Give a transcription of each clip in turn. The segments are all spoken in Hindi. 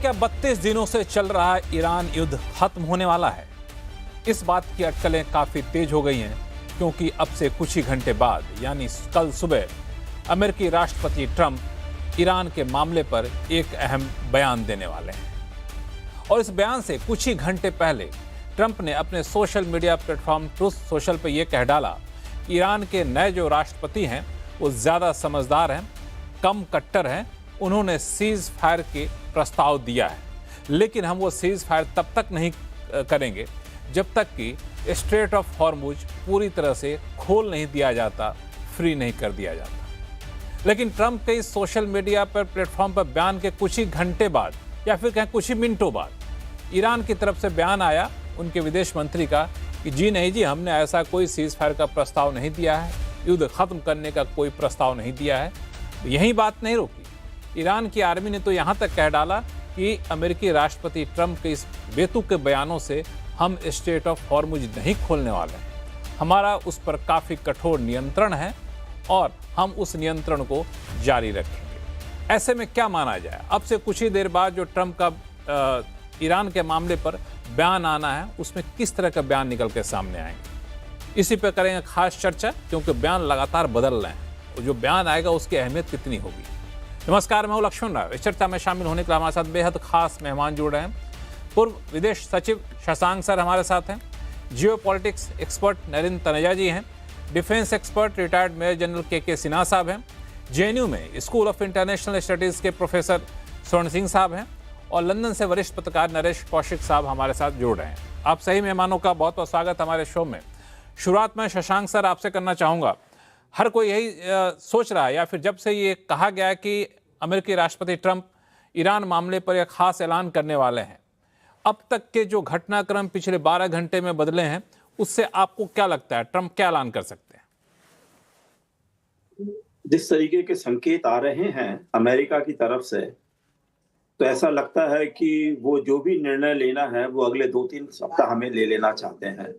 क्या 32 दिनों से चल रहा ईरान युद्ध खत्म होने वाला है? इस बात की अटकलें काफी तेज हो गई हैं क्योंकि अब से कुछ ही घंटे बाद यानी कल सुबह अमेरिकी राष्ट्रपति ट्रंप ईरान के मामले पर एक अहम बयान देने वाले हैं। और इस बयान से कुछ ही घंटे पहले ट्रंप ने अपने social media platform truth social पर यह कह डाला कि ईरान के नए जो राष्ट्रपति हैं वो ज़्यादा समझदार हैं, कम कट्टर हैं। उन्होंने सीज फायर के प्रस्ताव दिया है, लेकिन हम वो सीज फायर तब तक नहीं करेंगे जब तक कि स्ट्रेट ऑफ हॉर्मुज पूरी तरह से खोल नहीं दिया जाता, फ्री नहीं कर दिया जाता। लेकिन ट्रंप के इस सोशल मीडिया पर प्लेटफॉर्म पर बयान के कुछ ही घंटे बाद या फिर कहें कुछ ही मिनटों बाद ईरान की तरफ से बयान आया उनके विदेश मंत्री का कि जी नहीं जी, हमने ऐसा कोई सीज फायर का प्रस्ताव नहीं दिया है, युद्ध खत्म करने का कोई प्रस्ताव नहीं दिया है। यही बात नहीं रोकी, ईरान की आर्मी ने तो यहाँ तक कह डाला कि अमेरिकी राष्ट्रपति ट्रंप के इस बेतुके के बयानों से हम स्ट्रेट ऑफ हॉर्मुज नहीं खोलने वाले हैं, हमारा उस पर काफ़ी कठोर नियंत्रण है और हम उस नियंत्रण को जारी रखेंगे। ऐसे में क्या माना जाए, अब से कुछ ही देर बाद जो ट्रंप का ईरान के मामले पर बयान आना है उसमें किस तरह का बयान निकल के सामने आएंगे, इसी पर करेंगे खास चर्चा, क्योंकि बयान लगातार बदल रहे हैं और जो बयान आएगा उसकी अहमियत कितनी होगी। नमस्कार, मैं हूं लक्ष्मण राव। इस चर्चा में शामिल होने के लिए हमारे साथ बेहद खास मेहमान जुड़ रहे हैं। पूर्व विदेश सचिव शशांक सर हमारे साथ हैं, geopolitics expert Narendra Taneja ji हैं, defence expert retired major general K Sinha साहब हैं, जेएनयू में स्कूल ऑफ इंटरनेशनल स्टडीज़ के प्रोफेसर स्वर्ण सिंह साहब हैं और लंदन से वरिष्ठ पत्रकार नरेश कौशिक साहब हमारे साथ जुड़ रहे हैं। आप सही मेहमानों का बहुत बहुत स्वागत हमारे शो में। शुरुआत में शशांक सर आपसे करना चाहूँगा। हर कोई यही सोच रहा है या फिर जब से ये कहा गया कि अमेरिकी राष्ट्रपति ट्रंप ईरान मामले पर एक खास ऐलान करने वाले हैं, अब तक के जो घटनाक्रम पिछले 12 घंटे में बदले हैं उससे आपको क्या लगता है ट्रंप क्या ऐलान कर सकते हैं? जिस तरीके के संकेत आ रहे हैं अमेरिका की तरफ से, तो ऐसा लगता है कि वो जो भी निर्णय लेना है वो अगले 2-3 सप्ताह हमें ले लेना चाहते हैं।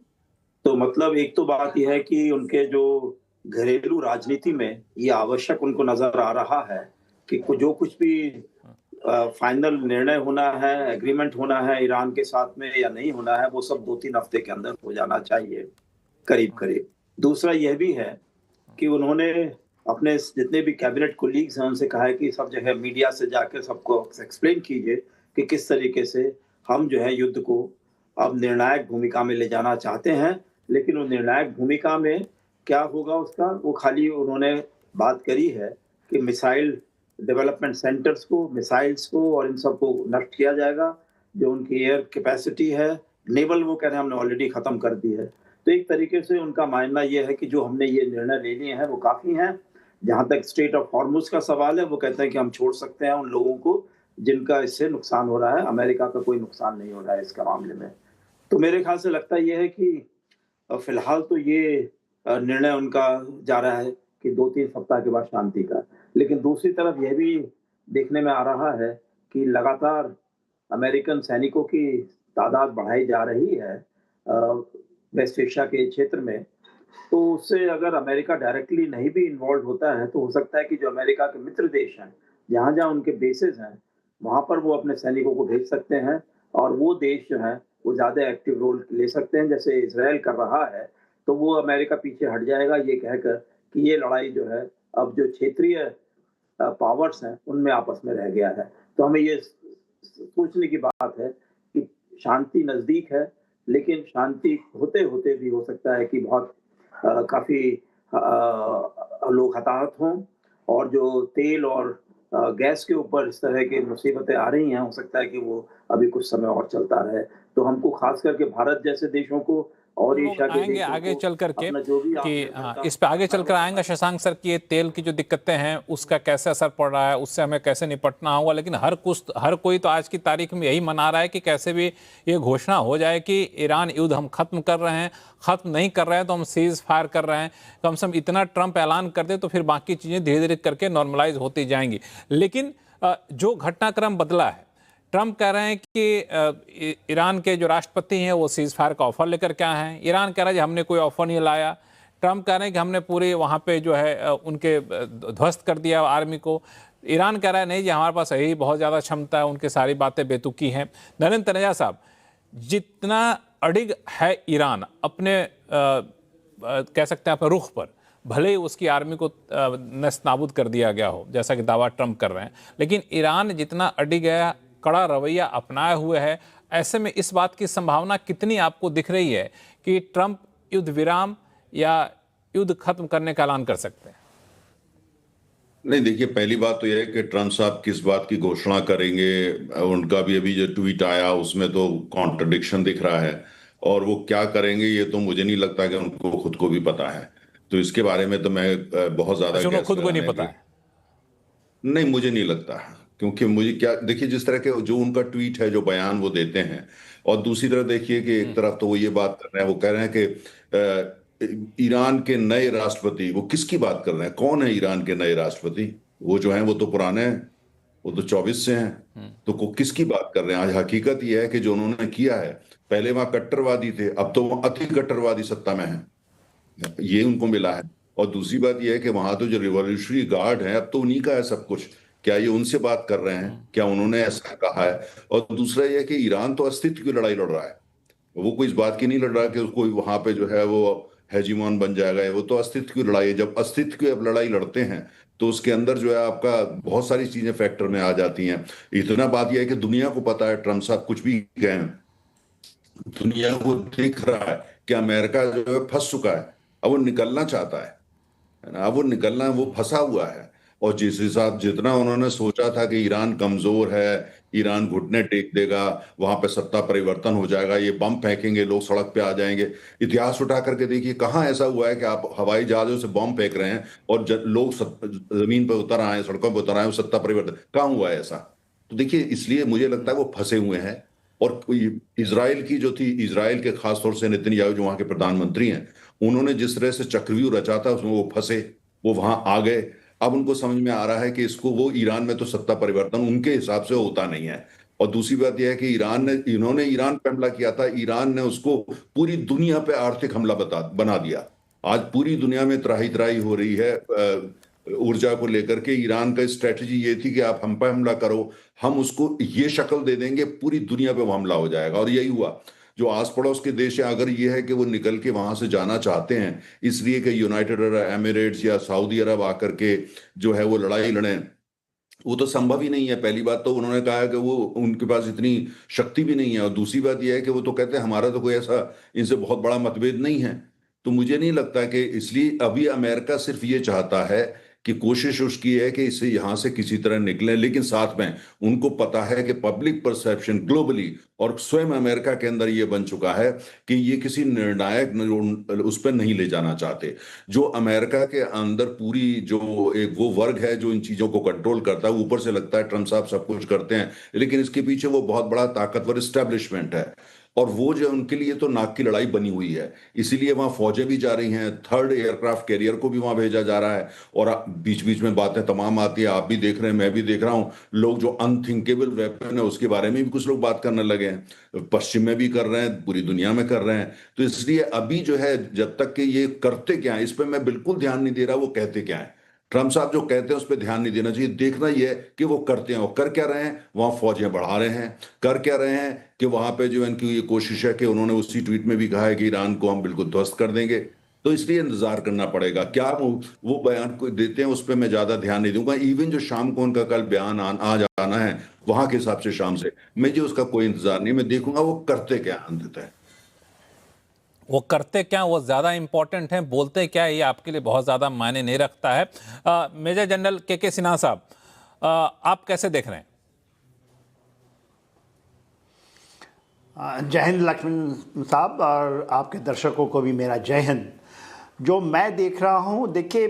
तो मतलब एक तो बात यह है कि उनके जो घरेलू राजनीति में ये आवश्यक उनको नजर आ रहा है कि जो कुछ भी फाइनल निर्णय होना है, एग्रीमेंट होना है ईरान के साथ में या नहीं होना है, वो सब 2-3 हफ्ते के अंदर हो जाना चाहिए करीब करीब। दूसरा यह भी है कि उन्होंने अपने जितने भी कैबिनेट कोलीग्स हैं उनसे कहा है कि सब जगह मीडिया से जाकर सबको एक्सप्लेन कीजिए कि किस तरीके से हम जो है युद्ध को अब निर्णायक भूमिका में ले जाना चाहते हैं। लेकिन वो निर्णायक भूमिका में क्या होगा उसका, वो खाली उन्होंने बात करी है कि मिसाइल डेवलपमेंट सेंटर्स को, मिसाइल्स को और इन सब को नष्ट किया जाएगा। जो उनकी एयर कैपेसिटी है, नेवल, वो कह रहे हैं हमने ऑलरेडी खत्म कर दी है। तो एक तरीके से उनका मानना यह है कि जो हमने ये निर्णय ले लिए हैं वो काफी हैं। जहाँ तक स्ट्रेट ऑफ हॉर्मुज का सवाल है, वो कहते हैं कि हम छोड़ सकते हैं उन लोगों को जिनका इससे नुकसान हो रहा है, अमेरिका का कोई नुकसान नहीं हो रहा है इसका मामले में। तो मेरे ख्याल से लगता यह है कि फिलहाल तो ये निर्णय उनका जा रहा है कि 2-3 सप्ताह के बाद शांति का। लेकिन दूसरी तरफ यह भी देखने में आ रहा है कि लगातार अमेरिकन सैनिकों की तादाद बढ़ाई जा रही है वेस्ट एशिया के क्षेत्र में। तो उससे अगर अमेरिका डायरेक्टली नहीं भी इन्वॉल्व होता है तो हो सकता है कि जो अमेरिका के मित्र देश हैं, जहाँ जहाँ उनके बेसेस हैं, वहाँ पर वो अपने सैनिकों को भेज सकते हैं और वो देश जो है वो ज़्यादा एक्टिव रोल ले सकते हैं, जैसे इजराइल कर रहा है। तो वो अमेरिका पीछे हट जाएगा ये कहकर कि ये लड़ाई जो है अब जो क्षेत्रीय पावर्स हैं उनमें आपस में रह गया है। तो हमें ये सोचने की बात है कि शांति नज़दीक है, लेकिन शांति होते होते भी हो सकता है कि बहुत काफ़ी लोग हताहत हों और जो तेल और गैस के ऊपर इस तरह की मुसीबतें आ रही हैं, हो सकता है कि वो अभी कुछ समय और चलता रहे। तो हमको खास करके भारत जैसे देशों को और एशिया के आएंगे आगे चल करके कि इस पे आगे चलकर आएंगे शशांक सर की ये तेल की जो दिक्कतें हैं उसका कैसे असर पड़ रहा है, उससे हमें कैसे निपटना होगा। लेकिन हर कोई तो आज की तारीख में यही मना रहा है कि कैसे भी ये घोषणा हो जाए कि ईरान युद्ध हम खत्म कर रहे हैं, खत्म नहीं कर रहे हैं तो हम सीज फायर कर रहे हैं। कम से कम इतना ट्रंप ऐलान कर दे तो फिर बाकी चीज़ें धीरे धीरे करके नॉर्मलाइज होती जाएंगी। लेकिन जो घटनाक्रम बदला है, ट्रंप कह रहे हैं कि ईरान के जो राष्ट्रपति हैं वो सीज फायर का ऑफर लेकर के आए हैं। ईरान कह रहा है कि हमने कोई ऑफर नहीं लाया। ट्रंप कह रहे हैं कि हमने पूरे वहाँ पे जो है उनके ध्वस्त कर दिया आर्मी को। ईरान कह रहा है नहीं जी हमारे पास यही बहुत ज़्यादा क्षमता है, उनकी सारी बातें बेतुकी हैं। नरेंद्र तनेजा साहब, जितना अडिग है ईरान अपने कह सकते हैं अपने रुख पर, भले ही उसकी आर्मी को नस्तानाबूद कर दिया गया हो जैसा कि दावा ट्रंप कर रहे हैं, लेकिन ईरान जितना अडिग है, कड़ा रवैया अपनाए हुए है, ऐसे में इस बात की संभावना कितनी आपको दिख रही है कि ट्रंप युद्ध विराम या युद्ध खत्म करने का ऐलान कर सकते हैं? नहीं, देखिए, पहली बात तो यह है कि ट्रंप साहब किस बात की घोषणा करेंगे। उनका भी अभी जो ट्वीट आया उसमें तो कॉन्ट्रडिक्शन दिख रहा है, और वो क्या करेंगे ये तो मुझे नहीं लगता कि उनको खुद को भी पता है। तो इसके बारे में तो मैं बहुत ज्यादा उनको गैस खुद को नहीं लगाने पता की, है? नहीं, मुझे नहीं लगता। क्योंकि मुझे क्या, देखिए, जिस तरह के जो उनका ट्वीट है, जो बयान वो देते हैं, और दूसरी तरफ देखिए कि एक तरफ तो वो ये बात कर रहे हैं, वो कह रहे हैं कि ईरान के नए राष्ट्रपति, वो किसकी बात कर रहे हैं? कौन है ईरान के नए राष्ट्रपति? वो जो हैं वो तो पुराने हैं, वो तो 24 से हैं। तो किसकी बात कर रहे हैं? आज हकीकत यह है कि जो उन्होंने किया है, पहले वहां कट्टरवादी थे, अब तो वो अति कट्टरवादी सत्ता में है, ये उनको मिला है। और दूसरी बात यह है कि वहां तो जो रिवॉल्यूशनरी गार्ड है, अब तो उन्हीं का है सब कुछ। क्या ये उनसे बात कर रहे हैं? क्या उन्होंने ऐसा कहा है? और दूसरा यह है कि ईरान तो अस्तित्व की लड़ाई लड़ रहा है। वो कोई इस बात की नहीं लड़ रहा कि उसको वहां पे जो है वो हेजीमॉन बन जाएगा। वो तो अस्तित्व की लड़ाई है। जब अस्तित्व की अब लड़ाई लड़ते हैं तो उसके अंदर जो है आपका बहुत सारी चीजें फैक्टर में आ जाती हैं। इतना बात यह है कि दुनिया को पता है, ट्रम्प साहब कुछ भी कहें, दुनिया को दिख रहा है कि अमेरिका जो है फंस चुका है। अब वो निकलना चाहता है ना, अब वो निकलना, वो फंसा हुआ है। और जिस हिसाब जितना उन्होंने सोचा था कि ईरान कमजोर है, ईरान घुटने टेक देगा, वहां पे सत्ता परिवर्तन हो जाएगा, ये बम फेंकेंगे, लोग सड़क पे आ जाएंगे। इतिहास उठा करके देखिए, कहाँ ऐसा हुआ है कि आप हवाई जहाजों से बम फेंक रहे हैं और लोग जमीन पे उतर आए, सड़कों पे उतर आए, सत्ता परिवर्तन कहाँ हुआ है ऐसा? तो देखिए, इसलिए मुझे लगता है वो फंसे हुए हैं। और इसराइल की जो थी, इसराइल के खासतौर से नेतन्याहू जो वहां के प्रधानमंत्री हैं, उन्होंने जिस तरह से चक्रव्यूह रचा था उसमें वो फंसे, वो वहां आ गए। अब उनको समझ में आ रहा है कि इसको, वो ईरान में तो सत्ता परिवर्तन उनके हिसाब से होता नहीं है। और दूसरी बात यह है कि इन्होंने ईरान पे हमला किया था, ईरान ने उसको पूरी दुनिया पे आर्थिक हमला बना दिया। आज पूरी दुनिया में त्राही त्राही हो रही है ऊर्जा को लेकर के। ईरान का स्ट्रेटजी ये थी कि आप हम पे हमला करो, हम उसको ये शक्ल दे देंगे, पूरी दुनिया पे वो हमला हो जाएगा। और यही हुआ। जो आस पड़ोस के देश है, अगर ये है कि वो निकल के वहां से जाना चाहते हैं इसलिए कि यूनाइटेड अरब एमिरेट्स या सऊदी अरब आकर के जो है वो लड़ाई लड़ें, वो तो संभव ही नहीं है। पहली बात तो उन्होंने कहा है कि वो, उनके पास इतनी शक्ति भी नहीं है। और दूसरी बात यह है कि वो तो कहते हैं हमारा तो कोई ऐसा इनसे बहुत बड़ा मतभेद नहीं है। तो मुझे नहीं लगता कि, इसलिए अभी अमेरिका सिर्फ ये चाहता है कि कोशिश उसकी है कि इसे यहां से किसी तरह निकले, लेकिन साथ में उनको पता है कि पब्लिक परसेप्शन ग्लोबली और स्वयं अमेरिका के अंदर ये बन चुका है कि ये किसी निर्णायक उस पर नहीं ले जाना चाहते। जो अमेरिका के अंदर पूरी जो एक वो वर्ग है जो इन चीजों को कंट्रोल करता है, ऊपर से लगता है ट्रम्प साहब सब कुछ करते हैं, लेकिन इसके पीछे वो बहुत बड़ा ताकतवर एस्टेब्लिशमेंट है। और वो जो उनके लिए तो नाक की लड़ाई बनी हुई है, इसीलिए वहां फौजें भी जा रही हैं, थर्ड एयरक्राफ्ट कैरियर को भी वहां भेजा जा रहा है। और बीच बीच में बातें तमाम आती है, आप भी देख रहे हैं, मैं भी देख रहा हूं, लोग जो अनथिंकेबल वेपन है उसके बारे में भी कुछ लोग बात करने लगे हैं। पश्चिम में भी कर रहे हैं, पूरी दुनिया में कर रहे हैं। तो इसलिए अभी जो है, जब तक कि ये करते क्या है इस पर मैं बिल्कुल ध्यान नहीं दे रहा, वो कहते क्या है। ट्रम्प साहब जो कहते हैं उस पर ध्यान नहीं देना चाहिए, देखना यह है कि वो करते हैं। वो कर क्या रहे हैं? वहां फौजें बढ़ा रहे हैं। कर क्या रहे हैं कि वहां पे जो इनकी ये कोशिश है कि उन्होंने उसी ट्वीट में भी कहा है कि ईरान को हम बिल्कुल ध्वस्त कर देंगे। तो इसलिए इंतजार करना पड़ेगा क्या वो बयान को देते हैं, उस पर मैं ज्यादा ध्यान नहीं दूंगा। इवन जो शाम को उनका कल बयान आ जाना है वहां के हिसाब से शाम से, मुझे उसका कोई इंतजार नहीं, मैं देखूंगा वो करते क्या अंततः। वो करते क्या, वो ज़्यादा इंपॉर्टेंट है, बोलते क्या है ये आपके लिए बहुत ज़्यादा मायने नहीं रखता है। मेजर जनरल के सिन्हा साहब, आप कैसे देख रहे हैं? जय हिंद लक्ष्मण साहब, और आपके दर्शकों को भी मेरा जय हिंद। जो मैं देख रहा हूँ, देखिए,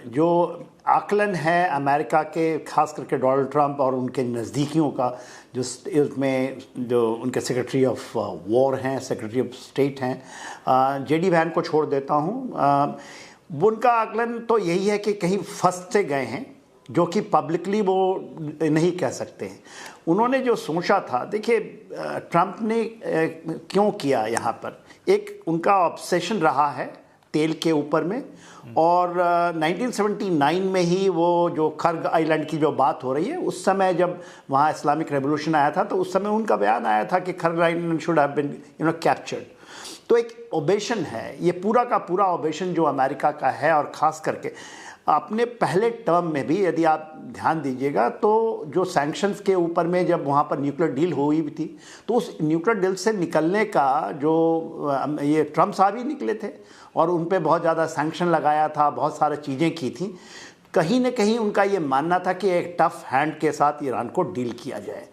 जो आकलन है अमेरिका के, खास करके डोनाल्ड ट्रंप और उनके नज़दीकियों का, जो उसमें जो उनके सेक्रेटरी ऑफ वॉर हैं, सेक्रेटरी ऑफ स्टेट हैं, जेडी वैन को छोड़ देता हूँ, उनका आकलन तो यही है कि कहीं फंस से गए हैं, जो कि पब्लिकली वो नहीं कह सकते हैं। उन्होंने जो सोचा था, देखिए, ट्रंप ने क्यों किया यहाँ पर, एक उनका ऑब्सेशन रहा है तेल के ऊपर में। और 1979 में ही वो जो खर्ग आइलैंड की जो बात हो रही है, उस समय जब वहाँ इस्लामिक रेवोल्यूशन आया था तो उस समय उनका बयान आया था कि Kharg island should have been captured. तो एक ओबेशन है, ये पूरा का पूरा ओबेशन जो अमेरिका का है। और ख़ास करके अपने पहले टर्म में भी यदि आप ध्यान दीजिएगा तो जो सैंक्शंस के ऊपर में जब वहाँ पर न्यूक्लियर डील हुई भी थी, तो उस न्यूक्लियर डील से निकलने का जो ये ट्रम्प साहब ही निकले थे और उन पे बहुत ज़्यादा सैंक्शन लगाया था, बहुत सारी चीज़ें की थी। कहीं न कहीं उनका ये मानना था कि एक टफ हैंड के साथ ईरान को डील किया जाए।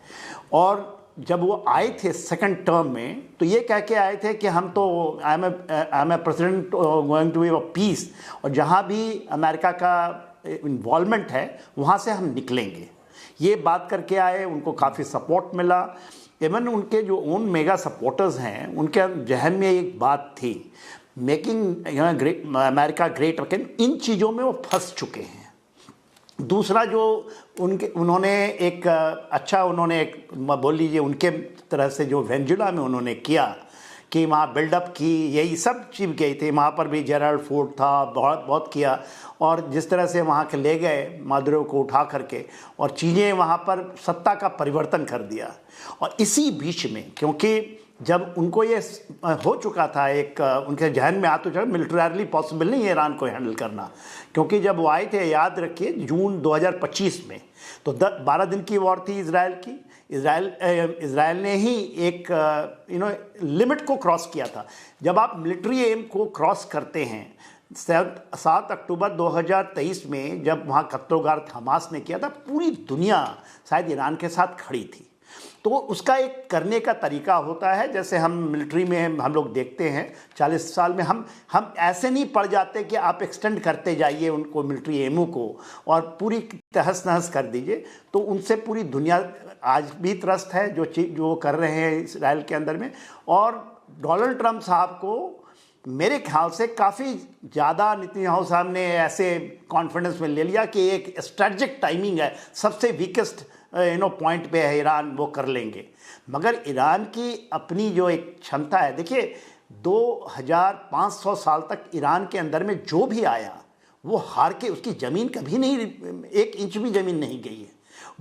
और जब वो आए थे सेकंड टर्म में तो ये कह के आए थे कि हम तो I am a president going to be a peace, और जहाँ भी अमेरिका का इन्वॉल्वमेंट है वहाँ से हम निकलेंगे, ये बात करके आए। उनको काफ़ी सपोर्ट मिला। इवन उनके जो ओन मेगा सपोर्टर्स हैं उनके जहन में एक बात थी, मेकिंग अमेरिका ग्रेट अगेन। इन चीज़ों में वो फंस चुके हैं। दूसरा जो उन्होंने एक अच्छा उन्होंने एक बोल लीजिए उनके तरह से जो वेनेजुला में उन्होंने किया कि वहाँ बिल्डअप की, यही सब चीज़ गई थी। वहाँ पर भी जेराल्ड फोर्ड था, बहुत बहुत किया। और जिस तरह से वहाँ के ले गए मादुरो को उठा करके और चीज़ें वहाँ पर सत्ता का परिवर्तन कर दिया। और इसी बीच में क्योंकि जब उनको ये हो चुका था, एक उनके जहन में आ तो चला मिलिट्रली पॉसिबल नहीं है ईरान को हैंडल करना, क्योंकि जब वो आए थे याद रखिए जून 2025 में, तो 12 दिन की वॉर थी इजराइल की। इजराइल ने ही एक लिमिट को क्रॉस किया था। जब आप मिलिट्री एम को क्रॉस करते हैं, 7 अक्टूबर 2023 में जब वहाँ कत्लोगार्द हमास ने किया था, पूरी दुनिया शायद ईरान के साथ खड़ी थी। तो उसका एक करने का तरीका होता है, जैसे हम मिलिट्री में हम लोग देखते हैं 40 साल में हम ऐसे नहीं पड़ जाते कि आप एक्सटेंड करते जाइए उनको मिलिट्री एमओ को और पूरी तहस नहस कर दीजिए। तो उनसे पूरी दुनिया आज भी त्रस्त है जो कर रहे हैं इसराइल के अंदर में। और डोनाल्ड ट्रंप साहब को मेरे ख्याल से काफ़ी ज़्यादा नेतन्याहू साहब ने ऐसे कॉन्फिडेंस में ले लिया कि एक स्ट्रेटजिक टाइमिंग है, सबसे वीकेस्ट पॉइंट पे है ईरान, वो कर लेंगे। मगर ईरान की अपनी जो एक क्षमता है, देखिए 2500 साल तक ईरान के अंदर में जो भी आया वो हार के, उसकी ज़मीन कभी नहीं, 1 इंच भी ज़मीन नहीं गई है।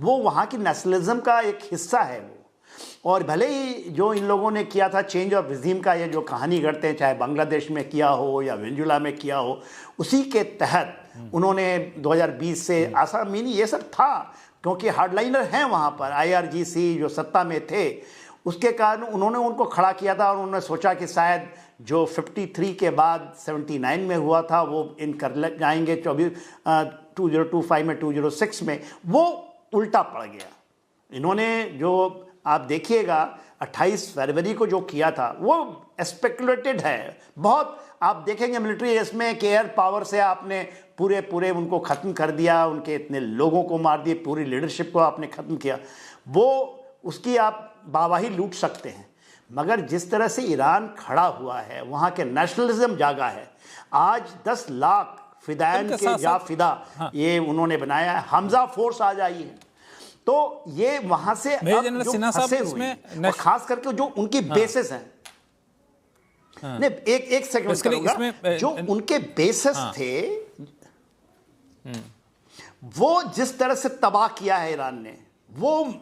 वो वहाँ की नेशनलिज्म का एक हिस्सा है वो। और भले ही जो इन लोगों ने किया था चेंज ऑफ रिजीम का, ये जो कहानी करते हैं, चाहे बांग्लादेश में किया हो या वेनेजुला में किया हो, उसी के तहत उन्होंने 2020 से आसाम मीनी ये सब था, क्योंकि हार्डलाइनर हैं वहाँ पर, IRGC जो सत्ता में थे, उसके कारण उन्होंने उनको खड़ा किया था। और उन्होंने सोचा कि शायद जो 53 के बाद 79 में हुआ था वो इन कर जाएंगे 2025 में, 2006 में, वो उल्टा पड़ गया। इन्होंने जो आप देखिएगा 28 फरवरी को जो किया था वो स्पेकुलेटेड है बहुत। आप देखेंगे मिलिट्री इसमें कि एयर पावर से आपने पूरे उनको ख़त्म कर दिया, उनके इतने लोगों को मार दिए, पूरी लीडरशिप को आपने ख़त्म किया। वो उसकी आप वाहवाही लूट सकते हैं, मगर जिस तरह से ईरान खड़ा हुआ है, वहाँ के नेशनलिज्म जागा है। आज 10 लाख फिदायन के जा फिदा ये उन्होंने बनाया है। हमजा फोर्स आ जाइए, तो ये वहाँ से अब जो फंसे हुए हैं, और खास करके जो उनकी बेसिस हैं, नहीं एक सेकंड करूंगा, जो उनके बेसिस थे वो जिस तरह से तबाह किया है ईरान ने, वो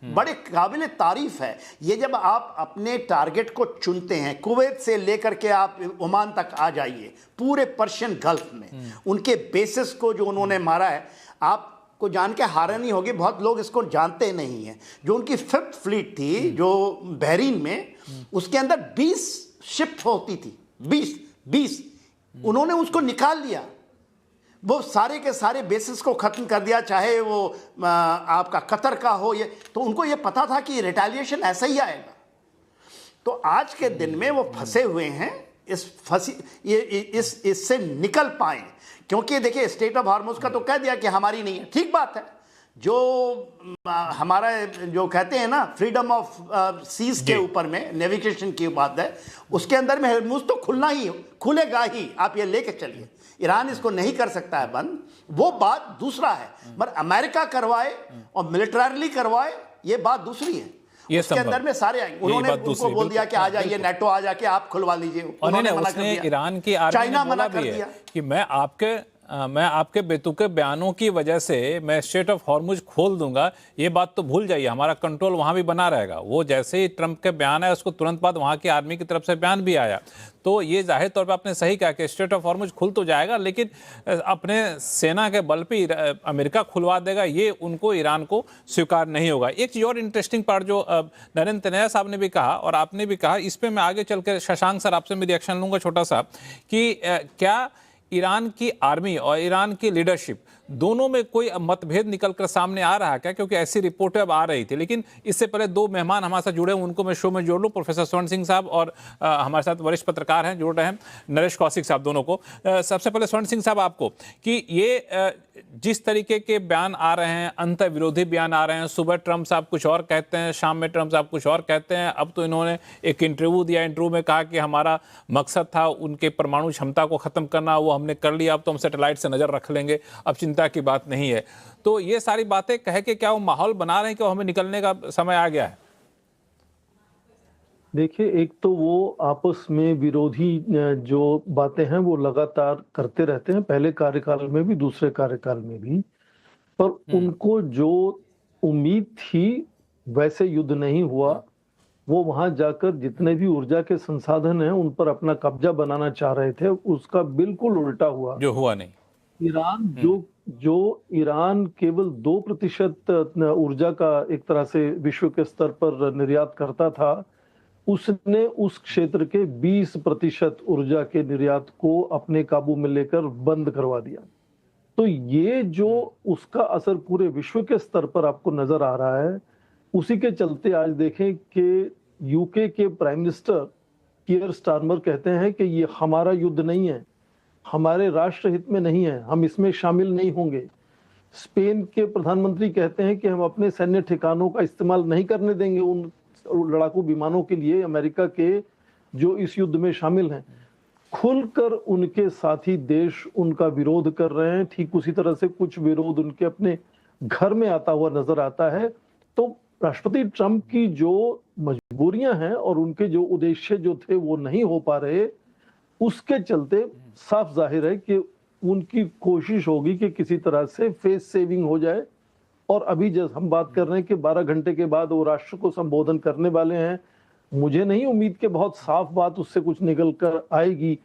बड़े काबिल तारीफ है। ये जब आप अपने टारगेट को चुनते हैं, कुवैत से लेकर के आप ओमान तक आ जाइए, पूरे पर्शियन गल्फ में उनके बेसिस को जो उन्होंने मारा है, आपको जान के हैरानी होगी, बहुत लोग इसको जानते नहीं हैं। जो उनकी 5th फ्लीट थी जो बहरीन में, उसके अंदर 20 शिप होती थी, 20 उन्होंने उसको निकाल लिया। वो सारे के सारे बेसिस को ख़त्म कर दिया, चाहे वो आपका कतर का हो, ये तो उनको ये पता था कि रिटेलिएशन ऐसा ही आएगा। तो आज के दिन में वो फंसे हुए हैं, इससे निकल पाए। क्योंकि देखिए स्टेट ऑफ हार्मोज का तो कह दिया कि हमारी नहीं है, ठीक बात है। जो हमारा जो कहते हैं ना फ्रीडम ऑफ सीज के ऊपर में नेविगेशन की बात है, उसके अंदर में हर्मुज तो खुलेगा ही, आप ये लेके चलिए। ईरान इसको नहीं कर सकता है बंद, वो बात दूसरा है। पर अमेरिका करवाए और मिलिटरली करवाए, ये बात दूसरी है। ये उसके संभव अंदर में सारे आएंगे। उन्होंने बात उनको दूसरी, बोल दिया कि बिल्कुल, आ जाइए बिल्कुल। नेटो आ जाके आप खुलवा लीजिए, और उन्होंने मना कर उसने दिया। ईरान की आर्मी चाइना ने बोला मना कर भी दिया। है कि मैं आपके बेतुके बयानों की वजह से मैं स्ट्रेट ऑफ हॉर्मुज खोल दूंगा, ये बात तो भूल जाइए, हमारा कंट्रोल वहां भी बना रहेगा। वो जैसे ही ट्रंप के बयान आया उसको तुरंत बाद वहां की आर्मी की तरफ से बयान भी आया। तो ये जाहिर तौर पर आपने सही कहा कि स्ट्रेट ऑफ हॉर्मुज खुल तो जाएगा, लेकिन अपने सेना के बल पे अमेरिका खुलवा देगा, ये उनको ईरान को स्वीकार नहीं होगा। एक चीज़ और इंटरेस्टिंग पार्ट जो नरेंद्र तनेजा साहब ने भी कहा और आपने भी कहा, इस पर मैं आगे चलकर शशांक सर आपसे भी रिएक्शन लूंगा छोटा सा, कि क्या ईरान की आर्मी और ईरान की लीडरशिप दोनों में कोई मतभेद निकलकर सामने आ रहा है क्या? क्योंकि ऐसी रिपोर्टें अब आ रही थी। लेकिन इससे पहले दो मेहमान हमारे साथ जुड़े हैं, उनको मैं शो में जोड़ लूं। प्रोफेसर स्वर्ण सिंह साहब और हमारे साथ वरिष्ठ पत्रकार हैं, जुड़ रहे हैं नरेश कौशिक साहब, दोनों को। सबसे पहले स्वर्ण सिंह साहब आपको, कि ये जिस तरीके के बयान आ रहे हैं, अंतर विरोधी बयान आ रहे हैं, सुबह ट्रंप साहब कुछ और कहते हैं, शाम में ट्रंप साहब कुछ और कहते हैं। अब तो इन्होंने एक इंटरव्यू दिया, इंटरव्यू में कहा कि हमारा मकसद था उनके परमाणु क्षमता को खत्म करना, वो हमने कर लिया, अब तो हम सैटेलाइट से नजर रख लेंगे, अब चिंता की बात नहीं है। तो ये सारी बातें कह के क्या वो माहौल बना रहे हैं कि हमें निकलने का समय आ गया है? देखिए, एक तो वो आपस में विरोधी जो बातें हैं वो लगातार करते रहते हैं, पहले कार्यकाल में भी, दूसरे कार्यकाल में भी। पर उनको जो उम्मीद थी वैसे युद्ध नहीं हुआ। वो वहां जाकर जितने भी ऊर्जा के संसाधन हैं उन पर अपना कब्जा बनाना चाह रहे थे, उसका बिल्कुल उल्टा हुआ। जो हुआ नहीं। ईरान जो ईरान केवल 2% ऊर्जा का एक तरह से विश्व के स्तर पर निर्यात करता था, उसने उस क्षेत्र के 20% ऊर्जा के निर्यात को अपने काबू में लेकर बंद करवा दिया। तो ये जो उसका असर पूरे विश्व के स्तर पर आपको नजर आ रहा है, उसी के चलते आज देखें कि यूके के प्राइम मिनिस्टर कीयर स्टारमर कहते हैं कि ये हमारा युद्ध नहीं है, हमारे राष्ट्रहित में नहीं है, हम इसमें शामिल नहीं होंगे। स्पेन के प्रधानमंत्री कहते हैं कि हम अपने सैन्य ठिकानों का इस्तेमाल नहीं करने देंगे उन लड़ाकू विमानों के लिए अमेरिका के जो इस युद्ध में शामिल हैं। खुलकर उनके साथी देश उनका विरोध कर रहे हैं। ठीक उसी तरह से कुछ विरोध उनके अपने घर में आता हुआ नजर आता है। तो राष्ट्रपति ट्रंप की जो मजबूरियां हैं और उनके जो उद्देश्य जो थे वो नहीं हो पा रहे, उसके चलते साफ जाहिर है कि उनकी कोशिश होगी कि किसी तरह से फेस सेविंग हो जाए। और अभी जब हम बात कर रहे हैं कि 12 घंटे के बाद वो राष्ट्र को संबोधन करने वाले हैं, मुझे नहीं उम्मीद कि बहुत साफ बात उससे कुछ निकल कर आएगी।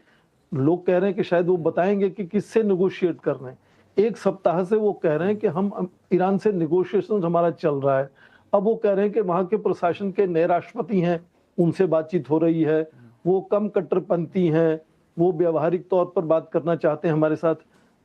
लोग कह रहे हैं कि शायद वो बताएंगे कि किससे नेगोशिएट कर रहे हैं। एक सप्ताह से वो कह रहे हैं कि हम ईरान से नेगोशिएशन हमारा चल रहा है। अब वो कह रहे हैं कि वहां के प्रशासन के नए राष्ट्रपति हैं, उनसे बातचीत हो रही है, वो कम कट्टरपंथी हैं, वो व्यवहारिक तौर पर बात करना चाहते हैं हमारे साथ।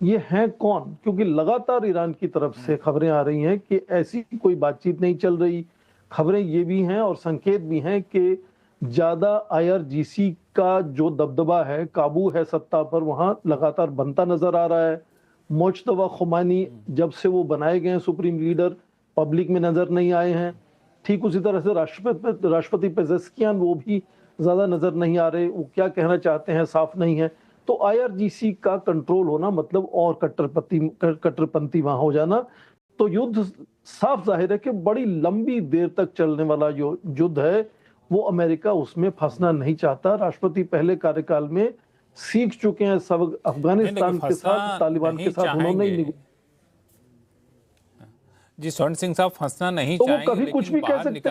ये हैं कौन? क्योंकि लगातार ईरान की तरफ से खबरें आ रही हैं कि ऐसी कोई बातचीत नहीं चल रही। खबरें ये भी हैं और संकेत भी हैं कि ज्यादा IRGC का जो दबदबा है, काबू है सत्ता पर, वहां लगातार बनता नजर आ रहा है। मुज्तबा खुमानी जब से वो बनाए गए सुप्रीम लीडर, पब्लिक में नजर नहीं आए हैं। ठीक उसी तरह से राष्ट्रपति पेजेस्कियान, वो भी ज्यादा नजर नहीं आ रहे, वो क्या कहना चाहते हैं साफ नहीं है। तो IRGC का कंट्रोल होना मतलब और कट्टरपंथी वहां हो जाना। तो युद्ध साफ जाहिर है कि बड़ी लंबी देर तक चलने वाला जो युद्ध है, वो अमेरिका उसमें फंसना नहीं चाहता। राष्ट्रपति पहले कार्यकाल में सीख चुके हैं सब। अफगानिस्तान के साथ, तालिबान के साथ उन्होंने जी स्वर्ण सिंह साहब फंसना नहीं तो चाहेंगे, कभी कुछ भी कह सकते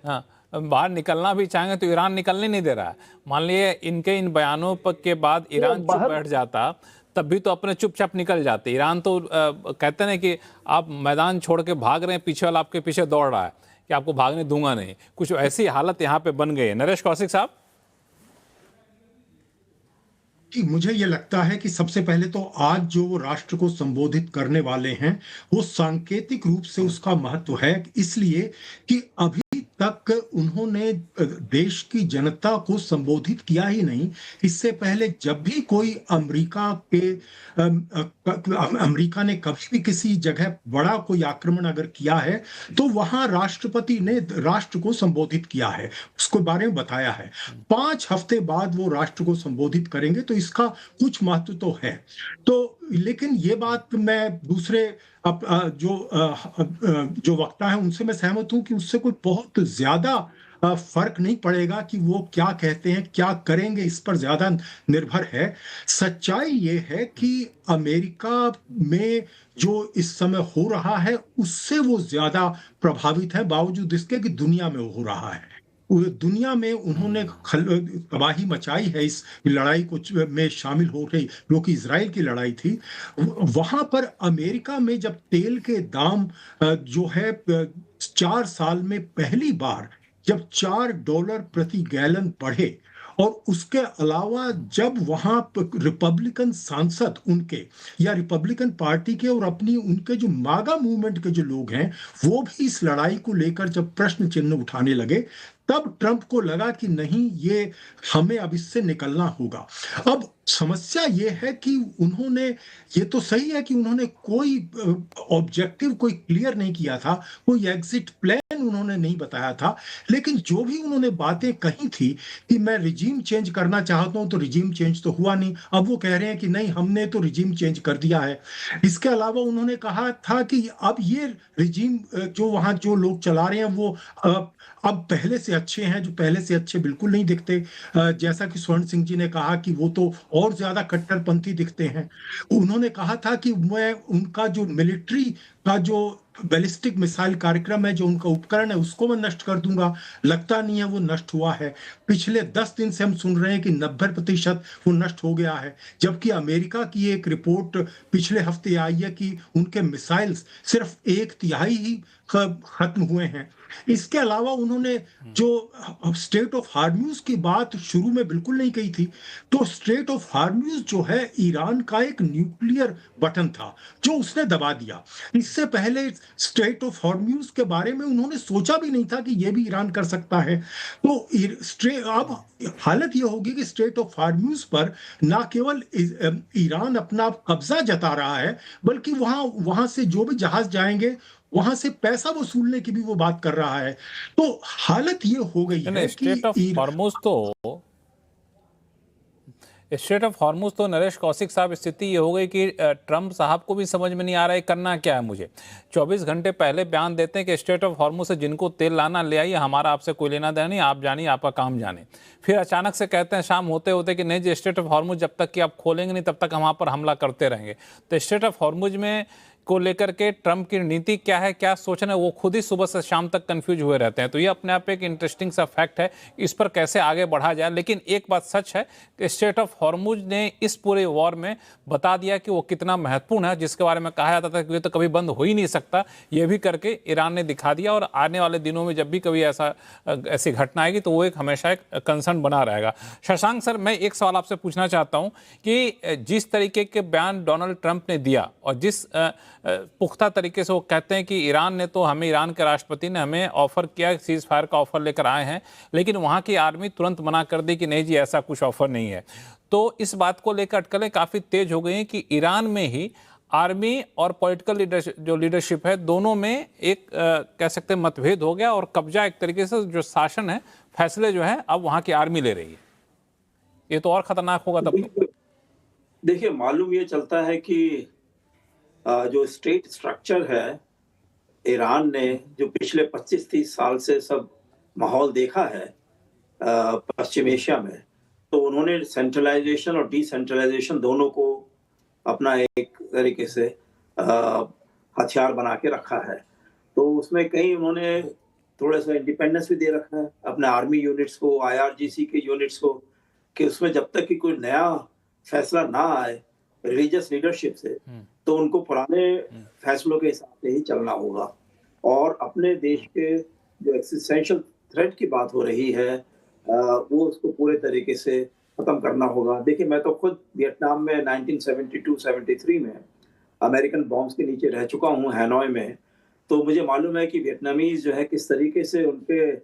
हैं। बाहर निकलना भी चाहेंगे तो ईरान निकलने नहीं दे रहा है। मान लिए इनके इन बयानों के बाद ईरान चुप बैठ जाता, तब भी तो अपने चुपचाप निकल जाते। ईरान तो कहते हैं कि आप मैदान छोड़ के भाग रहे हैं, पीछे वाला आपके पीछे दौड़ रहा है कि आपको भागने दूंगा नहीं। कुछ ऐसी हालत यहाँ पे बन गई है। नरेश कौशिक साहब, कि मुझे ये लगता है कि सबसे पहले तो आज जो वो राष्ट्र को संबोधित करने वाले हैं, वो सांकेतिक रूप से उसका महत्व है, इसलिए कि अभी तक उन्होंने देश की जनता को संबोधित किया ही नहीं। इससे पहले जब भी कोई अमेरिका ने कभी भी किसी जगह बड़ा कोई आक्रमण अगर किया है, तो वहां राष्ट्रपति ने राष्ट्र को संबोधित किया है, उसके बारे में बताया है। 5 हफ्ते बाद वो राष्ट्र को संबोधित करेंगे, तो इसका कुछ महत्व तो है। तो लेकिन ये बात मैं दूसरे जो वक्ता है उनसे मैं सहमत हूं कि उससे कोई बहुत ज्यादा फर्क नहीं पड़ेगा कि वो क्या कहते हैं, क्या करेंगे, इस पर ज्यादा निर्भर है। सच्चाई ये है कि अमेरिका में जो इस समय हो रहा है उससे वो ज्यादा प्रभावित है, बावजूद इसके कि दुनिया में हो रहा है। दुनिया में उन्होंने तबाही मचाई है इस लड़ाई को में शामिल हो रही, जो कि इजराइल की लड़ाई थी। वहां पर अमेरिका में जब तेल के दाम जो है 4 साल में पहली बार जब $4 प्रति गैलन बढ़े, और उसके अलावा जब वहां रिपब्लिकन सांसद उनके या रिपब्लिकन पार्टी के और अपनी उनके जो मागा मूवमेंट के जो लोग हैं वो भी इस लड़ाई को लेकर जब प्रश्न चिन्ह उठाने लगे, तब ट्रंप को लगा कि नहीं, ये हमें अब इससे निकलना होगा। अब समस्या ये है कि उन्होंने, ये तो सही है कि उन्होंने कोई ऑब्जेक्टिव कोई क्लियर नहीं किया था, कोई एग्जिट प्लान उन्होंने नहीं बताया था, लेकिन जो भी उन्होंने बातें कही थी कि मैं रिजीम चेंज करना चाहता हूं, तो रिजीम चेंज तो हुआ नहीं। अब वो कह रहे हैं कि नहीं, हमने तो रिजीम चेंज कर दिया है। इसके अलावा उन्होंने कहा था कि अब ये रिजीम जो वहां जो लोग चला रहे हैं वो अब पहले से अच्छे हैं, जो पहले से अच्छे बिल्कुल नहीं दिखते। जैसा कि स्वर्ण सिंह जी ने कहा कि वो तो और ज्यादा कट्टरपंथी दिखते हैं। उन्होंने कहा था कि मैं उनका जो मिलिट्री का जो बैलिस्टिक मिसाइल कार्यक्रम है, जो उनका उपकरण है, उसको मैं नष्ट कर दूंगा। लगता नहीं है वो नष्ट हुआ है। पिछले 10 दिन से हम सुन रहे हैं कि 90% वो नष्ट हो गया है, जबकि अमेरिका की एक रिपोर्ट पिछले हफ्ते आई है कि उनके मिसाइल्स सिर्फ 1/3 ही खत्म हुए हैं। इसके अलावा उन्होंने जो स्ट्रेट ऑफ हार्मूज की बात शुरू में बिल्कुल नहीं कही थी, तो स्ट्रेट ऑफ हार्मूज जो है ईरान का एक न्यूक्लियर बटन था जो उसने दबा दिया। इससे पहले स्ट्रेट ऑफ हार्मूज के बारे में उन्होंने सोचा भी नहीं था कि यह भी ईरान कर सकता है। तो अब हालत यह होगी कि स्ट्रेट ऑफ हार्मूज पर ना केवल ईरान अपना कब्जा जता रहा है, बल्कि वहां से जो भी जहाज जाएंगे वहां से पैसा वसूलने की भी वो बात कर रहा है। तो हालत ये हो गई है स्ट्रेट ऑफ हॉर्मुज तो नरेश कौशिक साहब, स्थिति ये हो गई कि ट्रंप साहब को भी समझ में नहीं आ रहा है करना क्या है मुझे। 24 घंटे पहले बयान देते हैं कि स्ट्रेट ऑफ हॉर्मुज से जिनको तेल लाना ले आइए, हमारा आपसे कोई लेना देना नहीं, आप जानिए, आपका काम जाने। फिर अचानक से कहते हैं शाम होते होते कि नहीं जी, स्ट्रेट ऑफ हॉर्मुज जब तक कि आप खोलेंगे नहीं तब तक हम वहाँ पर हमला करते रहेंगे। तो स्ट्रेट ऑफ हॉर्मुज में को लेकर के ट्रंप की नीति क्या है, क्या सोचना है, वो खुद ही सुबह से शाम तक कंफ्यूज हुए रहते हैं। तो ये अपने आप एक इंटरेस्टिंग सा फैक्ट है, इस पर कैसे आगे बढ़ा जाए। लेकिन एक बात सच है कि स्ट्रेट ऑफ हॉर्मुज ने इस पूरे वॉर में बता दिया कि वो कितना महत्वपूर्ण है, जिसके बारे में कहा जाता था कि ये तो कभी बंद हो ही नहीं सकता, ये भी करके ईरान ने दिखा दिया। और आने वाले दिनों में जब भी कभी ऐसी घटना आएगी तो वो एक हमेशा एक कंसर्न बना रहेगा। शशांक सर, मैं एक सवाल आपसे पूछना चाहता हूँ कि जिस तरीके के बयान डोनाल्ड ट्रंप ने दिया और जिस पुख्ता तरीके से वो कहते हैं कि ईरान ने तो हमें, ईरान के राष्ट्रपति ने हमें ऑफर किया, सीज फायर का ऑफर लेकर आए हैं, लेकिन वहाँ की आर्मी तुरंत मना कर दी कि नहीं जी ऐसा कुछ ऑफर नहीं है। तो इस बात को लेकर अटकलें काफ़ी तेज हो गई हैं कि ईरान में ही आर्मी और पॉलिटिकल जो लीडरशिप है, दोनों में एक कह सकते हैं मतभेद हो गया और कब्जा एक तरीके से जो शासन है, फैसले जो है अब वहाँ की आर्मी ले रही है। ये तो और खतरनाक होगा तब तो। देखिए, मालूम ये चलता है कि जो स्टेट स्ट्रक्चर है, ईरान ने जो पिछले 25-30 साल से सब माहौल देखा है पश्चिम एशिया में, तो उन्होंने सेंट्रलाइजेशन और डिसेंट्रलाइजेशन दोनों को अपना एक तरीके से हथियार बना के रखा है। तो उसमें कहीं उन्होंने थोड़ा सा इंडिपेंडेंस भी दे रखा है अपने आर्मी यूनिट्स को, IRGC के यूनिट्स को, कि उसमें जब तक कि कोई नया फैसला ना आए रिलीजियस लीडरशिप से, तो उनको पुराने फैसलों के हिसाब से ही चलना होगा। और अपने देश के जो एक्सिस्टेंशियल थ्रेट की बात हो रही है, वो उसको पूरे तरीके से खत्म करना होगा। देखिए, मैं तो खुद वियतनाम में 1972-73 में अमेरिकन बॉम्ब्स के नीचे रह चुका हूँ, हैनोई में। तो मुझे मालूम है कि वियतनामीज जो है किस तरीके से उनके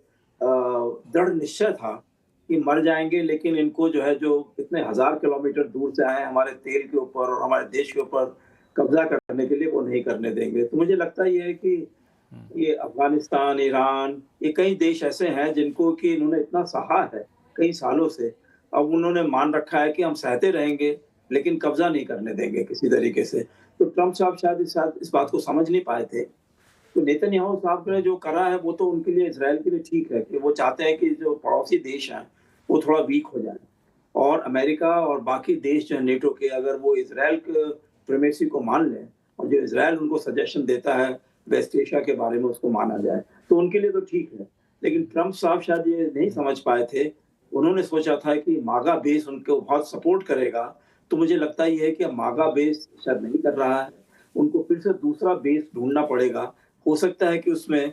दृढ़ निश्चय था कि मर जाएंगे, लेकिन इनको जो है, जो इतने 1000 किलोमीटर दूर से आए हमारे तेल के ऊपर और हमारे देश के ऊपर कब्जा करने के लिए, वो नहीं करने देंगे। तो मुझे लगता ये है कि ये अफगानिस्तान, ईरान, ये कई देश ऐसे हैं जिनको कि इन्होंने इतना सहा है कई सालों से, अब उन्होंने मान रखा है कि हम सहते रहेंगे लेकिन कब्जा नहीं करने देंगे किसी तरीके से। तो ट्रम्प साहब शायद इस बात को समझ नहीं पाए थे। तो नेतन्याहू साहब ने जो करा है वो तो उनके लिए, इजराइल के लिए ठीक है कि वो चाहते हैं कि जो पड़ोसी देश हैं वो थोड़ा वीक हो जाए, और अमेरिका और बाकी देश जो है नेटो के, अगर वो इजराइल के प्रेमेसी को मान लें और जो इजराइल उनको सजेशन देता है वेस्ट एशिया के बारे में उसको माना जाए, तो उनके लिए तो ठीक है। लेकिन ट्रम्प साहब शायद ये नहीं समझ पाए थे। उन्होंने सोचा था कि मागा बेस उनको बहुत सपोर्ट करेगा, तो मुझे लगता ही है कि अब मागा बेस शायद नहीं कर रहा है, उनको फिर से दूसरा बेस ढूंढना पड़ेगा। हो सकता है कि उसमें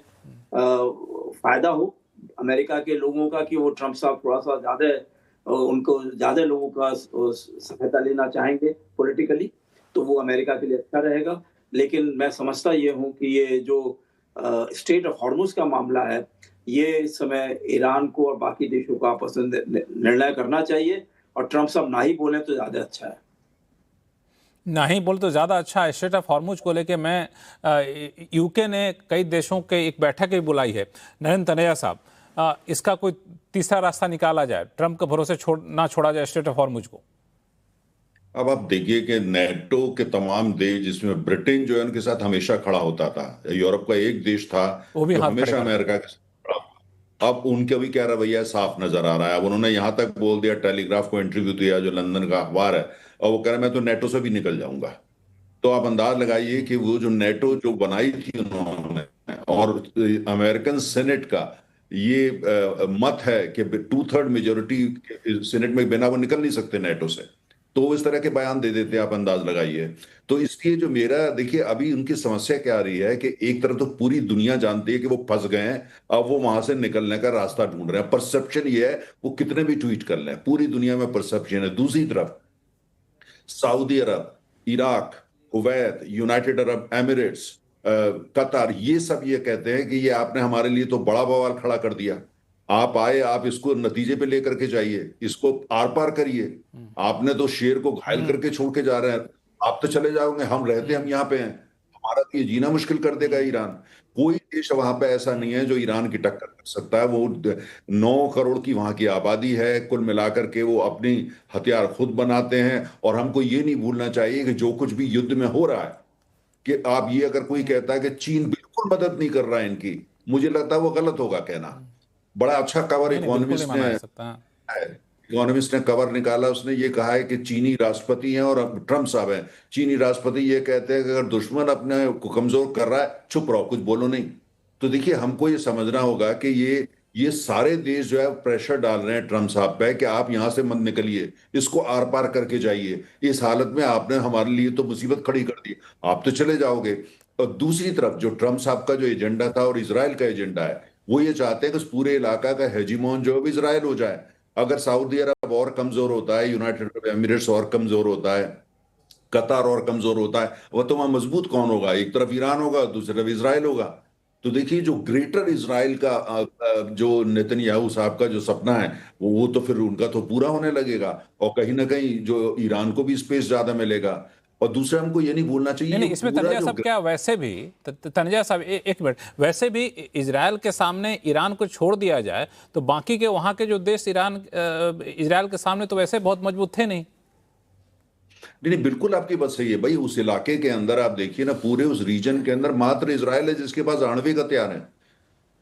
फायदा हो अमेरिका के लोगों का कि वो ट्रम्प साहब थोड़ा सा ज्यादा उनको ज्यादा लोगों का सहायता लेना चाहेंगे पॉलिटिकली, तो वो अमेरिका के लिए अच्छा रहेगा। लेकिन मैं समझता ये हूँ कि ये जो स्टेट ऑफ हॉर्मुज का मामला है, ये इस समय ईरान को और बाकी देशों को आपस में निर्णय करना चाहिए, और ट्रम्प साहब ना ही बोले तो ज्यादा अच्छा है। नहीं बोल तो ज़्यादा अच्छा है। स्ट्रेट ऑफ हॉर्मुज को लेके मैं यूके ने कई देशों के एक बैठक भी बुलाई है। नरेंद्र तनेजा साहब, इसका कोई तीसरा रास्ता निकाला जाए, ट्रम्प के भरोसे ना छोड़ा जाए स्ट्रेट ऑफ हॉर्मुज को। अब आप देखिए कि नेटो के तमाम देश, जिसमें ब्रिटेन जो है उनके साथ हमेशा खड़ा होता था, यूरोप का एक देश था वो भी जो हाथ खड़े हमेशा कर अमेरिका के साथ खड़ा था। अब उनका भी क्या रवैया साफ नजर आ रहा है। अब उन्होंने यहां तक बोल दिया, टेलीग्राफ को इंटरव्यू दिया जो लंदन का अखबार है, और वो कह रहे मैं तो नेटो से भी निकल जाऊंगा। तो आप अंदाज लगाइए कि वो जो नेटो जो बनाई थी उन्होंने, और अमेरिकन सेनेट का ये मत है कि 2/3 मेजोरिटी सेनेट में बिना वो निकल नहीं सकते नेटो से, तो वो इस तरह के बयान दे देते हैं, आप अंदाज लगाइए। तो इसलिए जो मेरा देखिए, अभी उनकी समस्या क्या आ रही है कि एक तरफ तो पूरी दुनिया जानती है कि वो फंस गए हैं, अब वो वहां से निकलने का रास्ता ढूंढ रहे हैं। परसेप्शन ये है, वो कितने भी ट्वीट कर लें, पूरी दुनिया में परसेप्शन है। दूसरी तरफ Saudi Arab, Iraq, Kuwait, United Arab Emirates, Qatar, ये सब ये कहते हैं कि ये आपने हमारे लिए तो बड़ा बवाल खड़ा कर दिया। आप आए, आप इसको नतीजे पे लेकर के जाइए, इसको आर पार करिए। आपने तो शेर को घायल करके छोड़ के जा रहे हैं, आप तो चले जाओगे, हम यहाँ पे हैं, हमारा तो ये जीना मुश्किल कर देगा ईरान। कोई देश वहां पे ऐसा नहीं है जो ईरान की टक्कर कर सकता है। वो 9 करोड़ की वहां की आबादी है, कुल मिलाकर के वो अपनी हथियार खुद बनाते हैं। और हमको ये नहीं भूलना चाहिए कि जो कुछ भी युद्ध में हो रहा है, कि आप ये अगर कोई कहता है कि चीन बिल्कुल मदद नहीं कर रहा है इनकी, मुझे लगता है वो गलत होगा कहना। बड़ा अच्छा कवर नहीं, बिल्कुल नहीं इकोनॉमिस्ट माना ने जा सकता। कवर निकाला, उसने ये कहा है कि चीनी राष्ट्रपति हैं और अब ट्रम्प साहब हैं, चीनी राष्ट्रपति ये कहते हैं कि अगर दुश्मन अपने को कमजोर कर रहा है, चुप रहो, कुछ बोलो नहीं। तो देखिए, हमको ये समझना होगा कि ये सारे देश जो है प्रेशर डाल रहे हैं ट्रम्प साहब पे कि आप यहां से मत निकलिए, इसको आर पार करके जाइए। इस हालत में आपने हमारे लिए तो मुसीबत खड़ी कर दी, आप तो चले जाओगे। और दूसरी तरफ जो ट्रम्प साहब का जो एजेंडा था और इजराइल का एजेंडा है, वो ये चाहते हैं कि उस पूरे इलाका का हेजीमोन जो है इजराइल हो जाए। अगर सऊदी अरब और कमजोर होता है, यूनाइटेड अरब एमिरेट्स और कमजोर होता है, कतर और कमजोर होता है, वह तो वहां मजबूत कौन होगा? एक तरफ ईरान होगा, दूसरी तरफ इसराइल होगा। तो देखिए, जो ग्रेटर इसराइल का जो नेतन्याहू साहब का जो सपना है, वो तो फिर उनका तो पूरा होने लगेगा, और कहीं ना कहीं जो ईरान को भी स्पेस ज्यादा मिलेगा। और दूसरा, हमको ये नहीं भूलना चाहिए, नहीं, इसमें पूरा तनेजा जो साहब क्या वैसे भी तनेजा साहब एक मिनट, वैसे भी इजराइल के सामने ईरान को छोड़ दिया जाए तो बाकी के वहां के जो देश इजराइल के सामने तो वैसे बहुत मजबूत थे नहीं। नहीं, बिल्कुल आपकी बात सही है भाई। उस इलाके के अंदर आप देखिए ना, पूरे उस रीजन के अंदर मात्र इजराइल है जिसके पास आणविक हथियार है।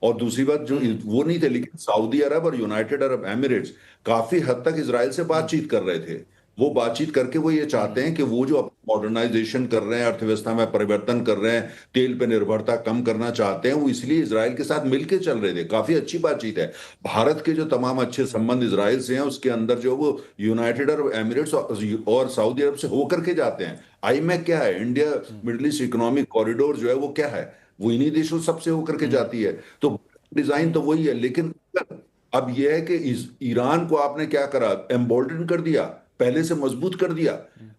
और दूसरी बात, जो वो नहीं थे, लेकिन सऊदी अरब और यूनाइटेड अरब एमिरेट्स काफी हद तक इजराइल से बातचीत कर रहे थे। वो बातचीत करके वो ये चाहते हैं कि वो जो मॉडर्नाइजेशन कर रहे हैं, अर्थव्यवस्था में परिवर्तन कर रहे हैं, तेल पे निर्भरता कम करना चाहते हैं, वो इसलिए इजराइल के साथ मिलकर चल रहे थे। काफी अच्छी बातचीत है। भारत के जो तमाम अच्छे संबंध इजराइल से हैं, उसके अंदर जो वो यूनाइटेड अरब एमिरेट्स और सऊदी अरब से होकर के जाते हैं। आईमैक क्या है? India middle east economic corridor जो है वो क्या है? वो इन्हीं देशों सबसे होकर के जाती है। तो डिजाइन तो वही है, लेकिन अब यह है कि ईरान को आपने क्या करा? एम्बोल्डन कर दिया, पहले से मजबूत कर दिया।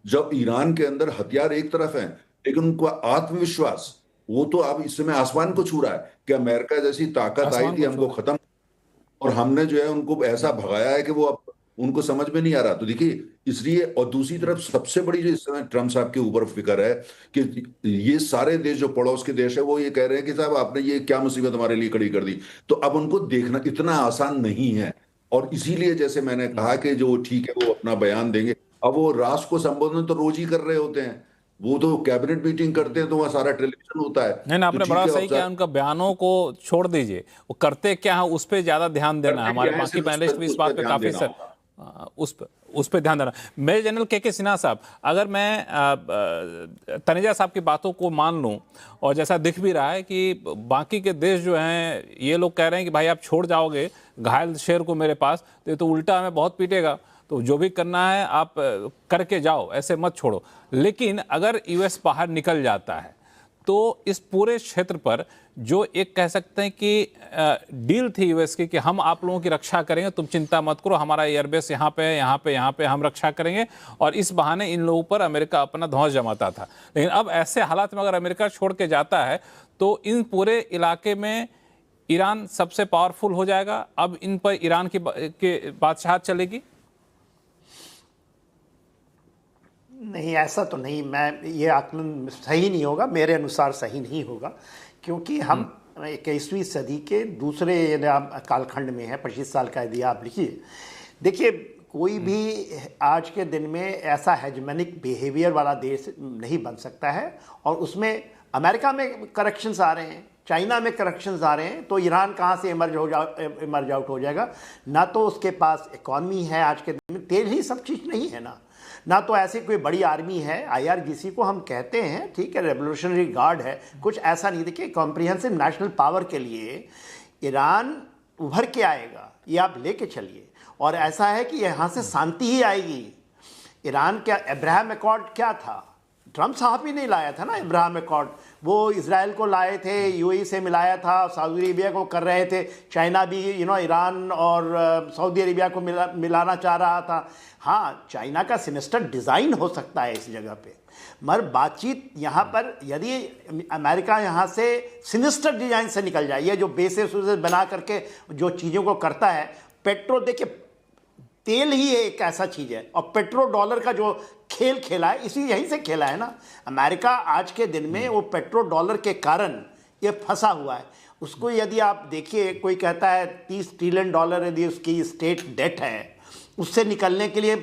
जब ईरान के अंदर हथियार एक तरफ हैं, लेकिन उनका आत्मविश्वास वो तो अब इस समय आसमान को छू रहा है कि अमेरिका जैसी ताकत आई थी हमको खत्म, और हमने जो है उनको ऐसा भगाया है कि वो अब उनको समझ में नहीं आ रहा। तो देखिए, इसलिए, और दूसरी तरफ सबसे बड़ी जो इस समय ट्रम्प साहब के ऊपर फिक्र है कि ये सारे देश जो पड़ोस के देश है, वो ये कह रहे हैं कि साहब आपने ये क्या मुसीबत हमारे लिए खड़ी कर दी। तो अब उनको देखना इतना आसान नहीं है। और इसीलिए जैसे मैंने कहा कि जो ठीक है वो अपना बयान देंगे, अब वो राष्ट्र को संबोधन तो रोज ही कर रहे होते हैं। वो तो कैबिनेट मीटिंग करते हैं तो वहाँ सारा टेलीविजन होता है। नहीं ना, तो आपने ठीक बड़ा है, सही किया, उनका बयानों को छोड़ दीजिए, वो करते क्या है उस पर ज्यादा ध्यान देना है। करते हमारे क्या है, बाकी सिर्फ पैनलिस्ट भी इस उस बात पर पे ध्यान काफी देना होगा। उस पर ध्यान देना। मेजर जनरल के सिन्हा साहब, अगर मैं तनेजा साहब की बातों को मान लूं, और जैसा दिख भी रहा है कि बाकी के देश जो हैं ये लोग कह रहे हैं कि भाई आप छोड़ जाओगे घायल शेर को मेरे पास, तो ये तो उल्टा हमें बहुत पीटेगा, तो जो भी करना है आप करके जाओ, ऐसे मत छोड़ो। लेकिन अगर यूएस बाहर निकल जाता है तो इस पूरे क्षेत्र पर जो एक कह सकते हैं कि डील थी यूएस की कि हम आप लोगों की रक्षा करेंगे, तुम चिंता मत करो, हमारा एयरबेस यहाँ पे है, यहाँ पे हम रक्षा करेंगे, और इस बहाने इन लोगों पर अमेरिका अपना धौंस जमाता था। लेकिन अब ऐसे हालात में अगर अमेरिका छोड़ के जाता है तो इन पूरे इलाके में ईरान सबसे पावरफुल हो जाएगा, अब इन पर ईरान की बादशाहत चलेगी। नहीं, ऐसा तो नहीं, मैं ये आकलन सही नहीं होगा, मेरे अनुसार सही नहीं होगा, क्योंकि हम 21वीं सदी के दूसरे कालखंड में है। 25 साल का यदि आप लिखिए, देखिए कोई भी आज के दिन में ऐसा हेजमेनिक बिहेवियर वाला देश नहीं बन सकता है, और उसमें अमेरिका में करेक्शंस आ रहे हैं, चाइना में करेक्शंस आ रहे हैं, तो ईरान कहाँ से इमर्ज आउट हो जाएगा? ना तो उसके पास इकॉनमी है आज के दिन में, तेल ही सब चीज़ नहीं है ना तो ऐसी कोई बड़ी आर्मी है। IRGC को हम कहते हैं, ठीक है, रेवोल्यूशनरी गार्ड है, कुछ ऐसा नहीं। देखिए कॉम्प्रिहेंसिव नेशनल पावर के लिए ईरान उभर के आएगा, ये आप लेके चलिए, और ऐसा है कि यहाँ से शांति ही आएगी। ईरान क्या, अब्राहम अकॉर्ड क्या था? ट्रम्प साहब ही नहीं लाया था ना अब्राहम अकॉर्ड, वो इजराइल को लाए थे, UAE से मिलाया था, सऊदी अरेबिया को कर रहे थे, चाइना भी ईरान और सऊदी अरेबिया को मिलाना चाह रहा था। हाँ, चाइना का सिनिस्टर डिज़ाइन हो सकता है इस जगह पे, मगर बातचीत यहाँ पर यदि अमेरिका यहाँ से सिनिस्टर डिज़ाइन से निकल जाए, ये जो बेसिस बना करके जो चीज़ों को करता है, पेट्रोल, देखिए तेल ही एक ऐसा चीज़ है, और पेट्रो डॉलर का जो खेल खेला है इसी यहीं से खेला है ना अमेरिका। आज के दिन में वो पेट्रो डॉलर के कारण ये फंसा हुआ है। उसको यदि आप देखिए, कोई कहता है 30 ट्रिलियन डॉलर यदि उसकी स्टेट डेट है, उससे निकलने के लिए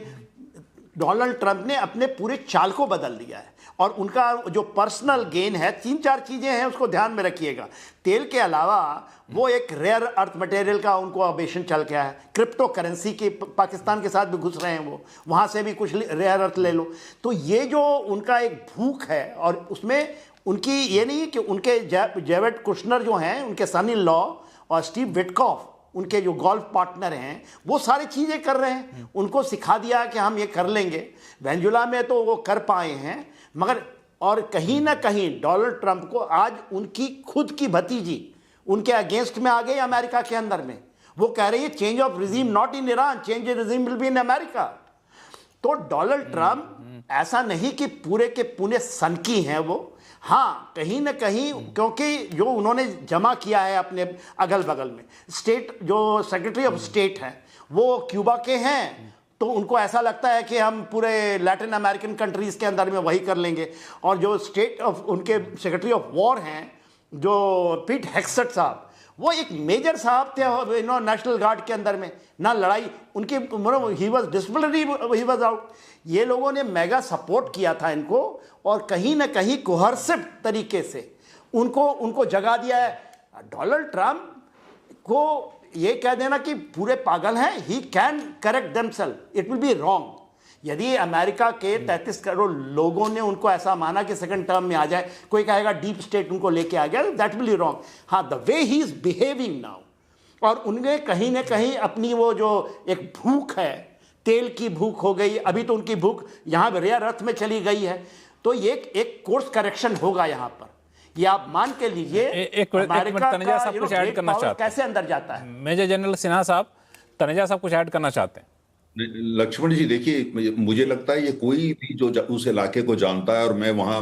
डोनाल्ड ट्रंप ने अपने पूरे चाल को बदल दिया है, और उनका जो पर्सनल गेन है, 3-4 चीज़ें हैं, उसको ध्यान में रखिएगा। तेल के अलावा वो एक रेयर अर्थ मटेरियल का उनको अवेशन चल गया है, क्रिप्टो करेंसी के, पाकिस्तान के साथ भी घुस रहे हैं वो, वहाँ से भी कुछ रेयर अर्थ ले लो। तो ये जो उनका एक भूख है, और उसमें उनकी ये नहीं कि उनके जेवेड कुशनर जो हैं, उनके सन इन लॉ, और स्टीव विटकॉफ उनके जो गोल्फ पार्टनर हैं, वो सारी चीज़ें कर रहे हैं, उनको सिखा दिया कि हम ये कर लेंगे। वेनेजुएला में तो वो कर पाए हैं, मगर और कहीं ना कहीं डोनाल्ड ट्रंप को आज उनकी खुद की भतीजी उनके अगेंस्ट में आ गई अमेरिका के अंदर में। वो कह रही है change of regime not in Iran, change of regime will be in America. तो डोनाल्ड ट्रंप ऐसा नहीं कि पूरे के पूरे सनकी हैं वो, हाँ कहीं ना कहीं, क्योंकि जो उन्होंने जमा किया है अपने अगल बगल में, स्टेट जो सेक्रेटरी ऑफ स्टेट हैं वो क्यूबा के हैं, तो उनको ऐसा लगता है कि हम पूरे लैटिन अमेरिकन कंट्रीज़ के अंदर में वही कर लेंगे। और जो स्टेट ऑफ उनके सेक्रेटरी ऑफ वॉर हैं जो पीट हेक्सेट साहब, वो एक मेजर साहब थे नेशनल गार्ड के अंदर में, ना लड़ाई उनकी, he was disciplinary, he was out. ये लोगों ने मेगा सपोर्ट किया था इनको, और कहीं ना कहीं कोहर्सिव तरीके से उनको जगा दिया है। डोनाल्ड ट्रंप को ये कह देना कि पूरे पागल हैं, he can correct themselves, it will be wrong. यदि अमेरिका के 33 करोड़ लोगों ने उनको ऐसा माना कि सेकंड टर्म में आ जाए, कोई कहेगा डीप स्टेट उनको लेके आ गया, दैट विल बी रॉन्ग। हाँ, the way he is behaving now, और उनके कहीं ना कहीं अपनी वो जो एक भूख है, तेल की भूख हो गई, अभी तो उनकी भूख यहाँ रेयर अर्थ में चली गई है, तो ये एक कोर्स करेक्शन होगा यहाँ पर, ये आप मान के लीजिए। अमेरिका तनेजा साहब कुछ ऐड करना चाहते हैं, कैसे अंदर जाता है। मेजर जनरल सिन्हा साहब, तनेजा साहब कुछ ऐड करना चाहते हैं। लक्ष्मण जी देखिए, मुझे लगता है ये कोई भी जो उस इलाके को जानता है, और मैं वहां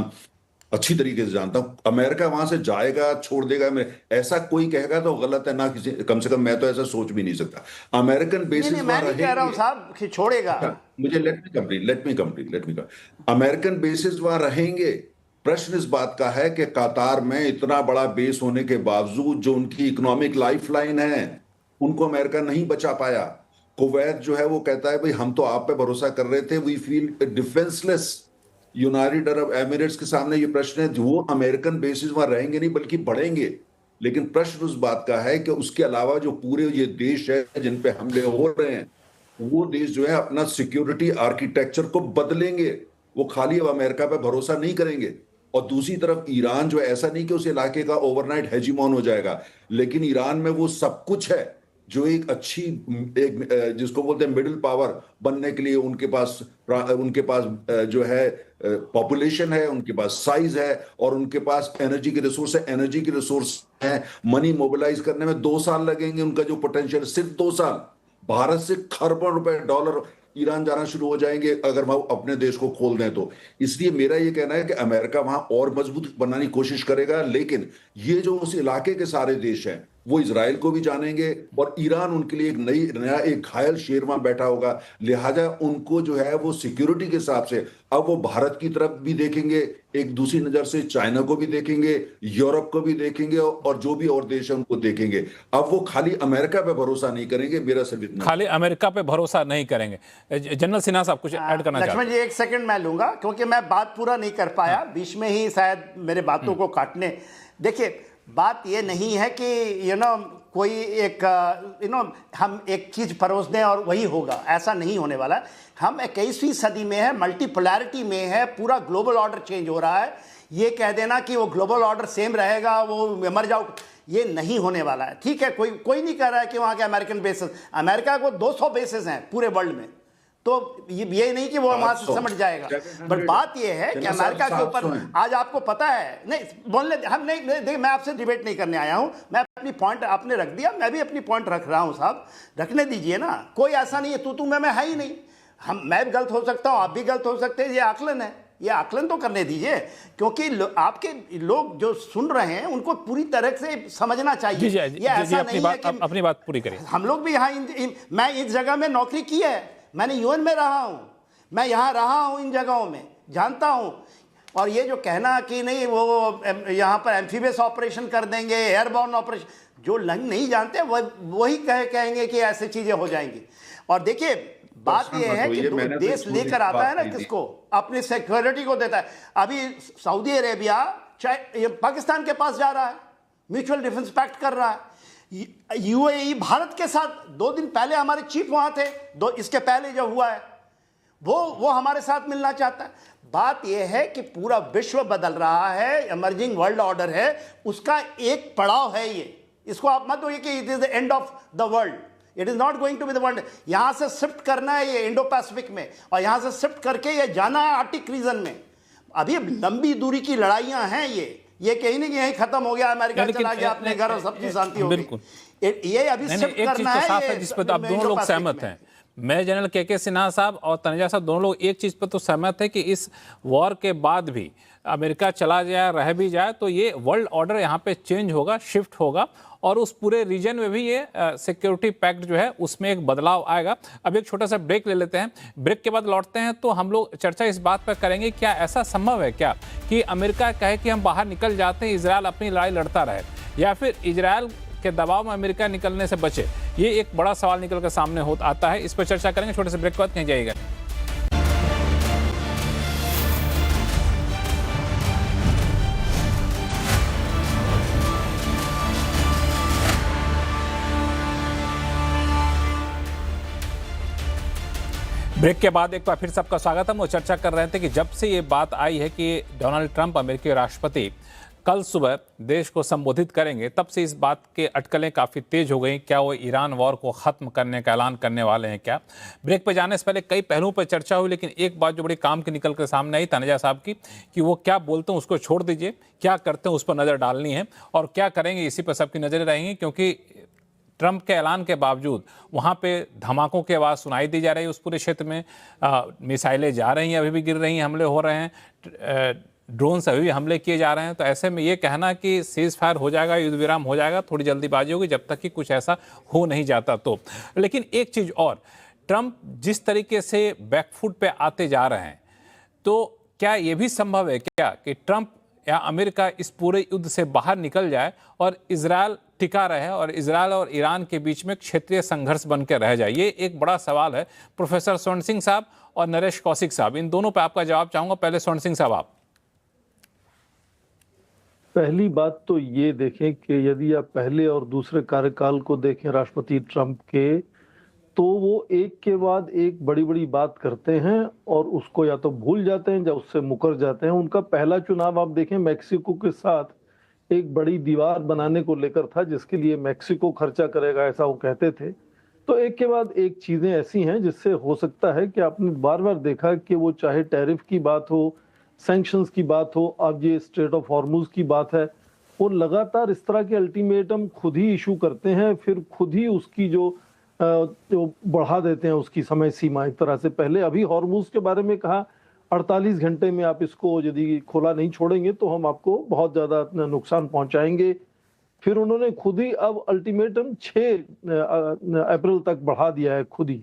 अच्छी तरीके से जानता हूं, अमेरिका वहां से जाएगा, छोड़ देगा, ऐसा कोई कहेगा तो गलत है ना, किसी, कम से कम मैं तो ऐसा सोच भी नहीं सकता। अमेरिकन बेसिस मैं नहीं कह रहा हूं साहब कि छोड़ेगा, मुझे let me complete. American basis वहां रहेंगे। प्रश्न इस बात का है कि कतार में इतना बड़ा बेस होने के बावजूद जो उनकी इकोनॉमिक लाइफलाइन है, उनको अमेरिका नहीं बचा पाया। कुवैत जो है वो कहता है भाई हम तो आप पे भरोसा कर रहे थे, we feel defenceless, United Arab Emirates के सामने ये प्रश्न है, जो वो अमेरिकन बेसिस वहां रहेंगे नहीं बल्कि बढ़ेंगे। लेकिन प्रश्न उस बात का है कि उसके अलावा जो पूरे ये देश है जिन पे हमले हो रहे हैं, वो देश जो है अपना सिक्योरिटी आर्किटेक्चर को बदलेंगे। वो खाली अब अमेरिका पे भरोसा नहीं करेंगे। और दूसरी तरफ ईरान जो है, ऐसा नहीं कि उस इलाके का ओवरनाइट हेजीमोन हो जाएगा, लेकिन ईरान में वो सब कुछ है जो एक अच्छी, एक जिसको बोलते हैं मिडिल पावर बनने के लिए उनके पास जो है पॉपुलेशन है, उनके पास साइज है, और उनके पास एनर्जी के रिसोर्स है। एनर्जी के रिसोर्स है, मनी मोबिलाइज करने में 2 साल लगेंगे। उनका जो पोटेंशियल, सिर्फ 2 साल। भारत से खरबों रुपए डॉलर ईरान जाना शुरू हो जाएंगे अगर वो अपने देश को खोल दें तो। इसलिए मेरा ये कहना है कि अमेरिका वहां और मजबूत बनाने की कोशिश करेगा, लेकिन ये जो उस इलाके के सारे देश हैं वो इजराइल को भी जानेंगे, और ईरान उनके लिए एक नया एक घायल शेर वहां बैठा होगा। लिहाजा उनको जो है वो सिक्योरिटी के हिसाब से अब वो भारत की तरफ भी देखेंगे, एक दूसरी नजर से चाइना को भी देखेंगे, यूरोप को भी देखेंगे, और जो भी और देश है उनको देखेंगे। अब वो खाली अमेरिका पे भरोसा नहीं करेंगे। मेरा सिर्फ इतना, खाली अमेरिका पे भरोसा नहीं करेंगे। जनरल सिन्हा साहब कुछ ऐड करना चाहते हैं? लक्ष्मण जी, 1 सेकंड मैं लूंगा क्योंकि मैं बात पूरा नहीं कर पाया, बीच में ही शायद मेरे बातों को काटने। देखिए, बात ये नहीं है कि कोई एक हम एक चीज परोस दें और वही होगा, ऐसा नहीं होने वाला है। हम 21वीं सदी में है, मल्टीपोलैरिटी में है, पूरा ग्लोबल ऑर्डर चेंज हो रहा है। ये कह देना कि वो ग्लोबल ऑर्डर सेम रहेगा, वो मर जाओ, ये नहीं होने वाला है। ठीक है, कोई नहीं कह रहा है कि वहाँ के अमेरिकन बेसिस, अमेरिका को 200 बेसिस हैं पूरे वर्ल्ड में, तो ये नहीं कि वो वहां से समझ जाएगा। बट बात ये है कि अमेरिका के ऊपर आज आपको पता है, नहीं बोलने हम नहीं देखिए, मैं आपसे डिबेट नहीं करने आया हूं, मैं अपनी पॉइंट आपने रख दिया, मैं भी अपनी पॉइंट रख रहा हूं। साहब रखने दीजिए ना, कोई ऐसा नहीं है तू मैं है ही नहीं। मैं भी गलत हो सकता हूं, आप भी गलत हो सकते हैं, ये आकलन है, ये आकलन तो करने दीजिए, क्योंकि आपके लोग जो सुन रहे हैं उनको पूरी तरह से समझना चाहिए। ये ऐसा नहीं है कि अपनी बात पूरी करिए। हम लोग भी यहाँ मैं इस जगह में नौकरी की है, मैंने यूएन में रहा हूं, मैं यहाँ रहा हूं, इन जगहों में जानता हूं। और ये जो कहना कि नहीं वो यहाँ पर एम्फीबियस ऑपरेशन कर देंगे, एयरबॉर्न ऑपरेशन, जो नहीं जानते वही कहेंगे कि ऐसी चीजें हो जाएंगी। और देखिए, बात ये है कि देश लेकर आता है ना किसको, अपनी सिक्योरिटी को देता है। अभी सऊदी अरेबिया पाकिस्तान के पास जा रहा है, म्यूचुअल डिफेंस पैक्ट कर रहा है। यूएई भारत के साथ, 2 दिन पहले हमारे चीफ वहां थे, इसके पहले जो हुआ है वो हमारे साथ मिलना चाहता है। बात यह है कि पूरा विश्व बदल रहा है, इमर्जिंग वर्ल्ड ऑर्डर है, उसका एक पड़ाव है ये। इसको आप मत बोलिए कि it is the end of the world, it is not going to be the world. यहां से शिफ्ट करना है ये इंडो पैसिफिक में, और यहां से शिफ्ट करके ये जाना है आर्टिक रीजन में। अभी लंबी दूरी की लड़ाइयां हैं ये कहीं नहीं कि यहीं खत्म हो गया, अमेरिका चला गया अपने घर और सब चीज शांति हो गई। बिल्कुल, ये अभी शिफ्ट करना है, जिस पर आप दोनों लोग सहमत हैं। मैं जनरल के सिन्हा साहब और तनेजा साहब दोनों लोग एक चीज पर तो सहमत है कि इस वॉर के बाद भी अमेरिका चला जाए, रह भी जाए, तो ये वर्ल्ड ऑर्डर यहाँ पे चेंज होगा, शिफ्ट होगा, और उस पूरे रीजन में भी ये सिक्योरिटी पैक्ट जो है उसमें एक बदलाव आएगा। अब एक छोटा सा ब्रेक ले लेते हैं, ब्रेक के बाद लौटते हैं तो हम लोग चर्चा इस बात पर करेंगे, क्या ऐसा संभव है क्या कि अमेरिका कहे कि हम बाहर निकल जाते हैं, इजरायल अपनी लड़ाई लड़ता रहे, या फिर इजरायल के दबाव में अमेरिका निकलने से बचे। ये एक बड़ा सवाल निकल कर सामने आता है, इस पर चर्चा करेंगे। छोटे से ब्रेक के बाद कहीं जाइएगा। ब्रेक के बाद एक बार फिर सबका स्वागत है। हम चर्चा कर रहे थे कि जब से ये बात आई है कि डोनाल्ड ट्रंप अमेरिकी राष्ट्रपति कल सुबह देश को संबोधित करेंगे, तब से इस बात के अटकलें काफ़ी तेज हो गई। क्या वो ईरान वॉर को ख़त्म करने का ऐलान करने वाले हैं क्या? ब्रेक पर जाने से पहले कई पहलुओं पर चर्चा हुई, लेकिन एक बात जो बड़ी काम की निकल कर सामने आई तनेजा साहब की, कि वो क्या बोलते हैं उसको छोड़ दीजिए, क्या करते हैं उस पर नज़र डालनी है, और क्या करेंगे इसी पर सबकी नज़रें रहेंगी। क्योंकि ट्रंप के ऐलान के बावजूद वहाँ पे धमाकों की आवाज़ सुनाई दी जा रही है, उस पूरे क्षेत्र में मिसाइलें जा रही हैं, अभी भी गिर रही हैं, हमले हो रहे हैं, ड्रोन से अभी भी हमले किए जा रहे हैं। तो ऐसे में ये कहना कि सीज फायर हो जाएगा, युद्ध विराम हो जाएगा, थोड़ी जल्दीबाजी होगी, जब तक कि कुछ ऐसा हो नहीं जाता तो। लेकिन एक चीज़ और, ट्रंप जिस तरीके से बैकफुट पे आते जा रहे हैं, तो क्या ये भी संभव है क्या कि ट्रंप या अमेरिका इस पूरे युद्ध से बाहर निकल जाए और इजरायल टिका रहे और इजरायल और ईरान के बीच में क्षेत्रीय संघर्ष बन के रह जाए? ये एक बड़ा सवाल है। प्रोफेसर स्वर्ण सिंह साहब और नरेश कौशिक साहब, इन दोनों पे आपका जवाब चाहूंगा। पहले स्वर्ण सिंह साहब, आप। पहली बात तो ये देखें कि यदि आप पहले और दूसरे कार्यकाल को देखें राष्ट्रपति ट्रंप के, तो वो एक के बाद एक बड़ी बड़ी बात करते हैं और उसको या तो भूल जाते हैं या उससे मुकर जाते हैं। उनका पहला चुनाव आप देखें मैक्सिको के साथ एक बड़ी दीवार बनाने को लेकर था, जिसके लिए मैक्सिको खर्चा करेगा, ऐसा वो कहते थे। तो एक के बाद एक चीजें ऐसी हैं जिससे हो सकता है कि आपने बार बार देखा कि वो चाहे टैरिफ की बात हो, सैंक्शंस की बात हो, अब ये स्ट्रेट ऑफ हॉर्मुज की बात है, वो लगातार इस तरह के अल्टीमेटम खुद ही इशू करते हैं, फिर खुद ही उसकी जो बढ़ा देते हैं उसकी समय सीमा। एक तरह से पहले अभी हॉर्मुज के बारे में कहा 48 घंटे में आप इसको यदि खोला नहीं छोड़ेंगे तो हम आपको बहुत ज्यादा नुकसान पहुंचाएंगे। फिर उन्होंने खुद ही अब अल्टीमेटम 6 अप्रैल तक बढ़ा दिया है खुद ही।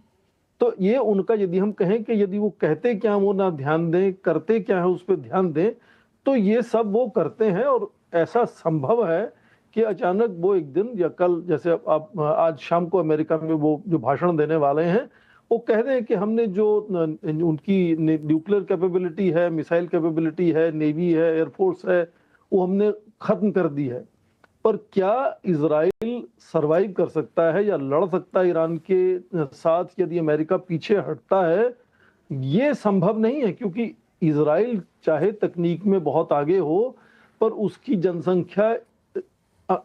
तो ये उनका, यदि हम कहें कि यदि वो कहते क्या वो ना ध्यान दें, करते क्या है उस पर ध्यान दें, तो ये सब वो करते हैं। और ऐसा संभव है कि अचानक वो एक दिन या कल, जैसे आप आज शाम को अमेरिका में वो जो भाषण देने वाले हैं, वो कह रहे हैं कि हमने जो उनकी न्यूक्लियर कैपेबिलिटी है, मिसाइल कैपेबिलिटी है, नेवी है, एयरफोर्स है, वो हमने खत्म कर दी है। पर क्या इजराइल सरवाइव कर सकता है या लड़ सकता है ईरान के साथ यदि अमेरिका पीछे हटता है? ये संभव नहीं है, क्योंकि इजराइल चाहे तकनीक में बहुत आगे हो, पर उसकी जनसंख्या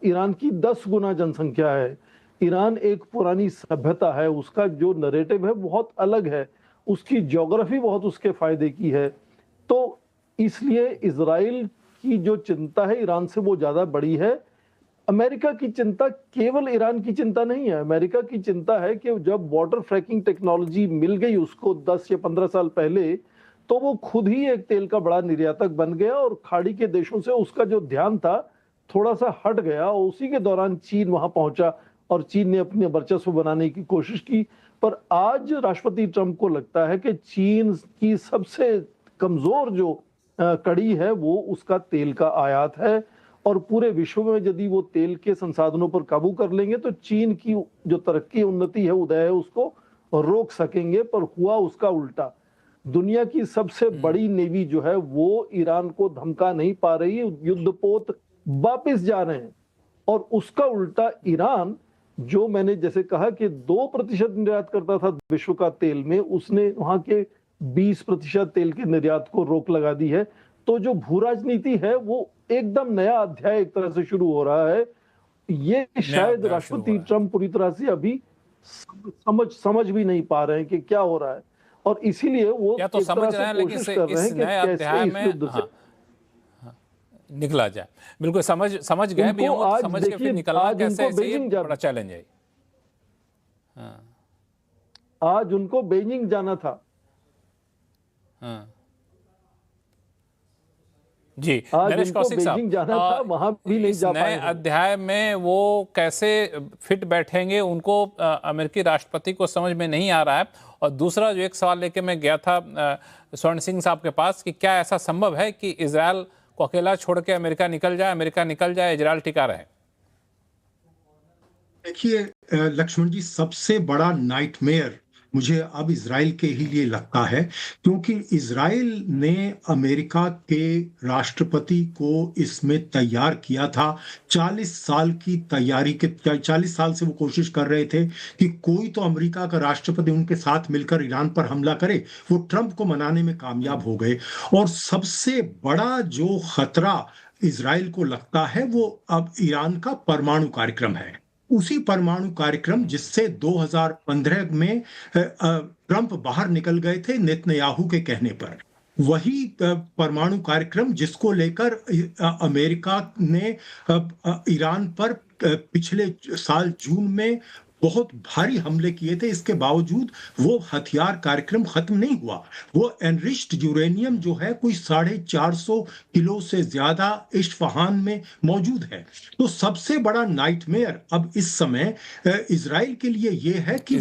ईरान की 10 गुना जनसंख्या है। ईरान एक पुरानी सभ्यता है, उसका जो नरेटिव है बहुत अलग है, उसकी ज्योग्राफी बहुत उसके फायदे की है। तो इसलिए इजराइल की जो चिंता है ईरान से वो ज्यादा बड़ी है। अमेरिका की चिंता केवल ईरान की चिंता नहीं है। अमेरिका की चिंता है कि जब वाटर फ्रैकिंग टेक्नोलॉजी मिल गई उसको 10 या 15 साल पहले, तो वो खुद ही एक तेल का बड़ा निर्यातक बन गया और खाड़ी के देशों से उसका जो ध्यान था थोड़ा सा हट गया। और उसी के दौरान चीन वहां पहुंचा और चीन ने अपने वर्चस्व बनाने की कोशिश की। पर आज राष्ट्रपति ट्रंप को लगता है कि चीन की सबसे कमजोर जो कड़ी है वो उसका तेल का आयात है, और पूरे विश्व में यदि वो तेल के संसाधनों पर काबू कर लेंगे तो चीन की जो तरक्की उन्नति है, उदय है, उसको रोक सकेंगे। पर हुआ उसका उल्टा। दुनिया की सबसे बड़ी नेवी जो है वो ईरान को धमका नहीं पा रही, युद्धपोत वापस जा रहे हैं। और उसका उल्टा ईरान, जो मैंने जैसे कहा कि 2% निर्यात करता था विश्व का तेल में, उसने वहां के 20% तेल के निर्यात को रोक लगा दी है। तो जो भू राजनीति है वो एकदम नया अध्याय एक तरह से शुरू हो रहा है। ये शायद राष्ट्रपति ट्रंप पूरी तरह से अभी समझ भी नहीं पा रहे हैं कि क्या हो रहा है, और इसीलिए वो या तो समझ रहे हैं लेकिन इस नए अध्याय में निकला जाए। बिल्कुल समझ गए भी होंगे, समझ के फिर निकलना कैसे, ये बड़ा चैलेंज है। आज उनको बेजिंग जाना था। जी, नरेश कौशिक साहब, जाना था, वहां भी नहीं जा पाए। नए अध्याय में वो कैसे फिट बैठेंगे, उनको अमेरिकी राष्ट्रपति को समझ में नहीं आ रहा है। और दूसरा जो एक सवाल लेके मैं गया था स्वर्ण सिंह साहब के पास, कि क्या ऐसा संभव है कि इजरायल को अकेला छोड़ के अमेरिका निकल जाए, इजरायल टिका रहे? देखिए लक्ष्मण जी, सबसे बड़ा नाइटमेयर मुझे अब इजराइल के ही लिए लगता है, क्योंकि इजराइल ने अमेरिका के राष्ट्रपति को इसमें तैयार किया था। 40 साल की तैयारी के 40 साल से वो कोशिश कर रहे थे कि कोई तो अमेरिका का राष्ट्रपति उनके साथ मिलकर ईरान पर हमला करे। वो ट्रंप को मनाने में कामयाब हो गए। और सबसे बड़ा जो खतरा इजराइल को लगता है वो अब ईरान का परमाणु कार्यक्रम है। उसी परमाणु कार्यक्रम जिससे 2015 में ट्रंप बाहर निकल गए थे नेतन्याहू के कहने पर, वही परमाणु कार्यक्रम जिसको लेकर अमेरिका ने ईरान पर पिछले साल जून में बहुत भारी हमले किए थे। इसके बावजूद वो हथियार कार्यक्रम खत्म नहीं हुआ। वो एनरिच्ड यूरेनियम जो है कोई 450 किलो से ज्यादा इस्फहान में मौजूद है। तो सबसे बड़ा नाइटमेयर अब इस समय इजराइल के लिए ये है कि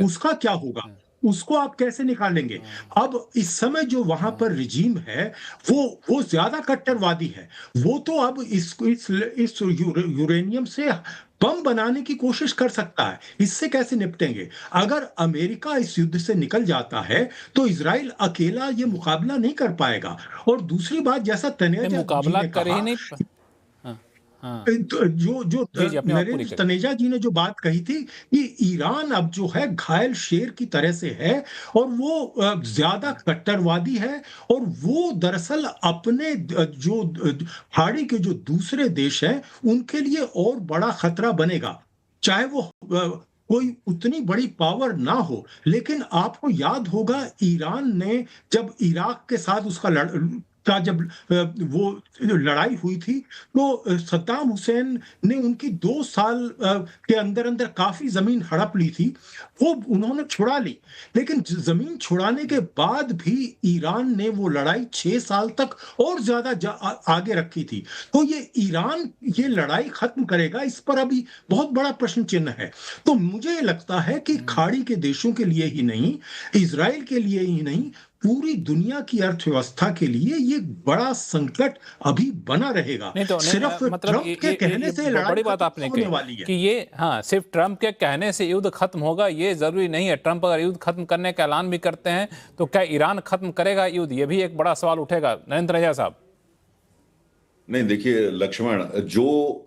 उसका क्या होगा। उसको आप कैसे निकालेंगे? अब इस समय जो वहां पर रिजीम है वो ज्यादा कट्टरवादी है। वो तो अब इस यूरेनियम से बम बनाने की कोशिश कर सकता है। इससे कैसे निपटेंगे? अगर अमेरिका इस युद्ध से निकल जाता है तो इजराइल अकेला ये मुकाबला नहीं कर पाएगा। और दूसरी बात, जैसा तनेजा जी मुकाबला ने कर ही कहा, नहीं हाँ, हाँ। जो जी जी, अपनी बात पूरी नरेंद्र करें। तनेजा जी ने जो बात कही थी कि ईरान अब जो है घायल शेर की तरह से है, और वो ज्यादा कट्टरवादी है, और वो दरअसल अपने जो खाड़ी के जो दूसरे देश हैं उनके लिए और बड़ा खतरा बनेगा। चाहे वो कोई उतनी बड़ी पावर ना हो, लेकिन आपको याद होगा ईरान ने जब इराक के साथ जब वो जो लड़ाई हुई थी, तो सद्दाम हुसैन ने उनकी 2 साल के अंदर अंदर काफी जमीन हड़प ली थी। वो उन्होंने छुड़ा ली, लेकिन जमीन छुड़ाने के बाद भी ईरान ने वो लड़ाई 6 साल तक और ज्यादा आगे रखी थी। तो ये ईरान ये लड़ाई खत्म करेगा, इस पर अभी बहुत बड़ा प्रश्न चिन्ह है। तो मुझे लगता है कि खाड़ी के देशों के लिए ही नहीं, इजराइल के लिए ही नहीं, पूरी दुनिया की अर्थव्यवस्था के लिए ये बड़ा संकट अभी बना रहेगा। नहीं तो नहीं, सिर्फ मतलब ट्रंप के कहने से लड़ाई बड़ी बात खत्म आपने होने कही वाली है। कि ये सिर्फ ट्रंप के कहने से युद्ध खत्म होगा ये जरूरी नहीं है। ट्रंप अगर युद्ध खत्म करने का ऐलान भी करते हैं तो क्या ईरान खत्म करेगा युद्ध? ये भी एक बड़ा सवाल उठेगा। नरेंद्र तनेजा साहब। नहीं, देखिए लक्ष्मण, जो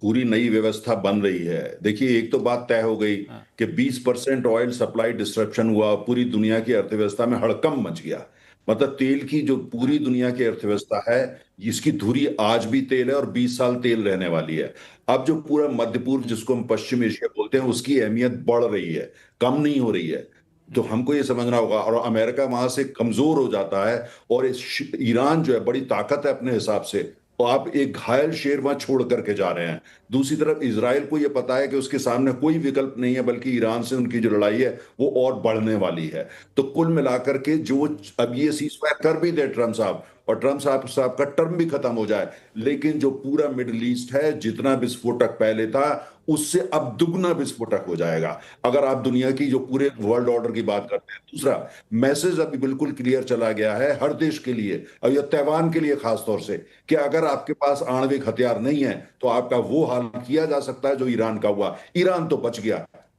पूरी नई व्यवस्था बन रही है, देखिए एक तो बात तय हो गई कि 20% ऑयल सप्लाई डिस्ट्रप्शन हुआ, पूरी दुनिया की अर्थव्यवस्था में हड़कंप मच गया। मतलब तेल की जो पूरी दुनिया की अर्थव्यवस्था है, इसकी धुरी आज भी तेल है और 20 साल तेल रहने वाली है। अब जो पूरा मध्य पूर्व, जिसको हम पश्चिम एशिया बोलते हैं, उसकी अहमियत बढ़ रही है, कम नहीं हो रही है। तो हमको ये समझना होगा। और अमेरिका वहां से कमजोर हो जाता है, और ईरान जो है बड़ी ताकत है अपने हिसाब से, और आप एक घायल शेर वहां छोड़ करके जा रहे हैं। दूसरी तरफ इजराइल को यह पता है कि उसके सामने कोई विकल्प नहीं है, बल्कि ईरान से उनकी जो लड़ाई है वो और बढ़ने वाली है। तो कुल मिलाकर के जो अब ये सीजफायर कर भी दे ट्रम्प साहब, और ट्रम्प साहब का टर्म भी खत्म हो जाए, लेकिन जो पूरा मिडिल ईस्ट है, जितना विस्फोटक पहले था उससे अब दुगना विस्फोटक हो जाएगा, अगर आप दुनिया की जो पूरे वर्ल्ड ऑर्डर की बात करते हैं। दूसरा मैसेज अभी बिल्कुल क्लियर चला गया है हर देश के लिए, और यह तैवान के लिए खास तौर से, कि अगर आपके पास आणविक हथियार नहीं है तो आपका वो हाल किया जा सकता है जो ईरान का हुआ। ईरान तो बच गया,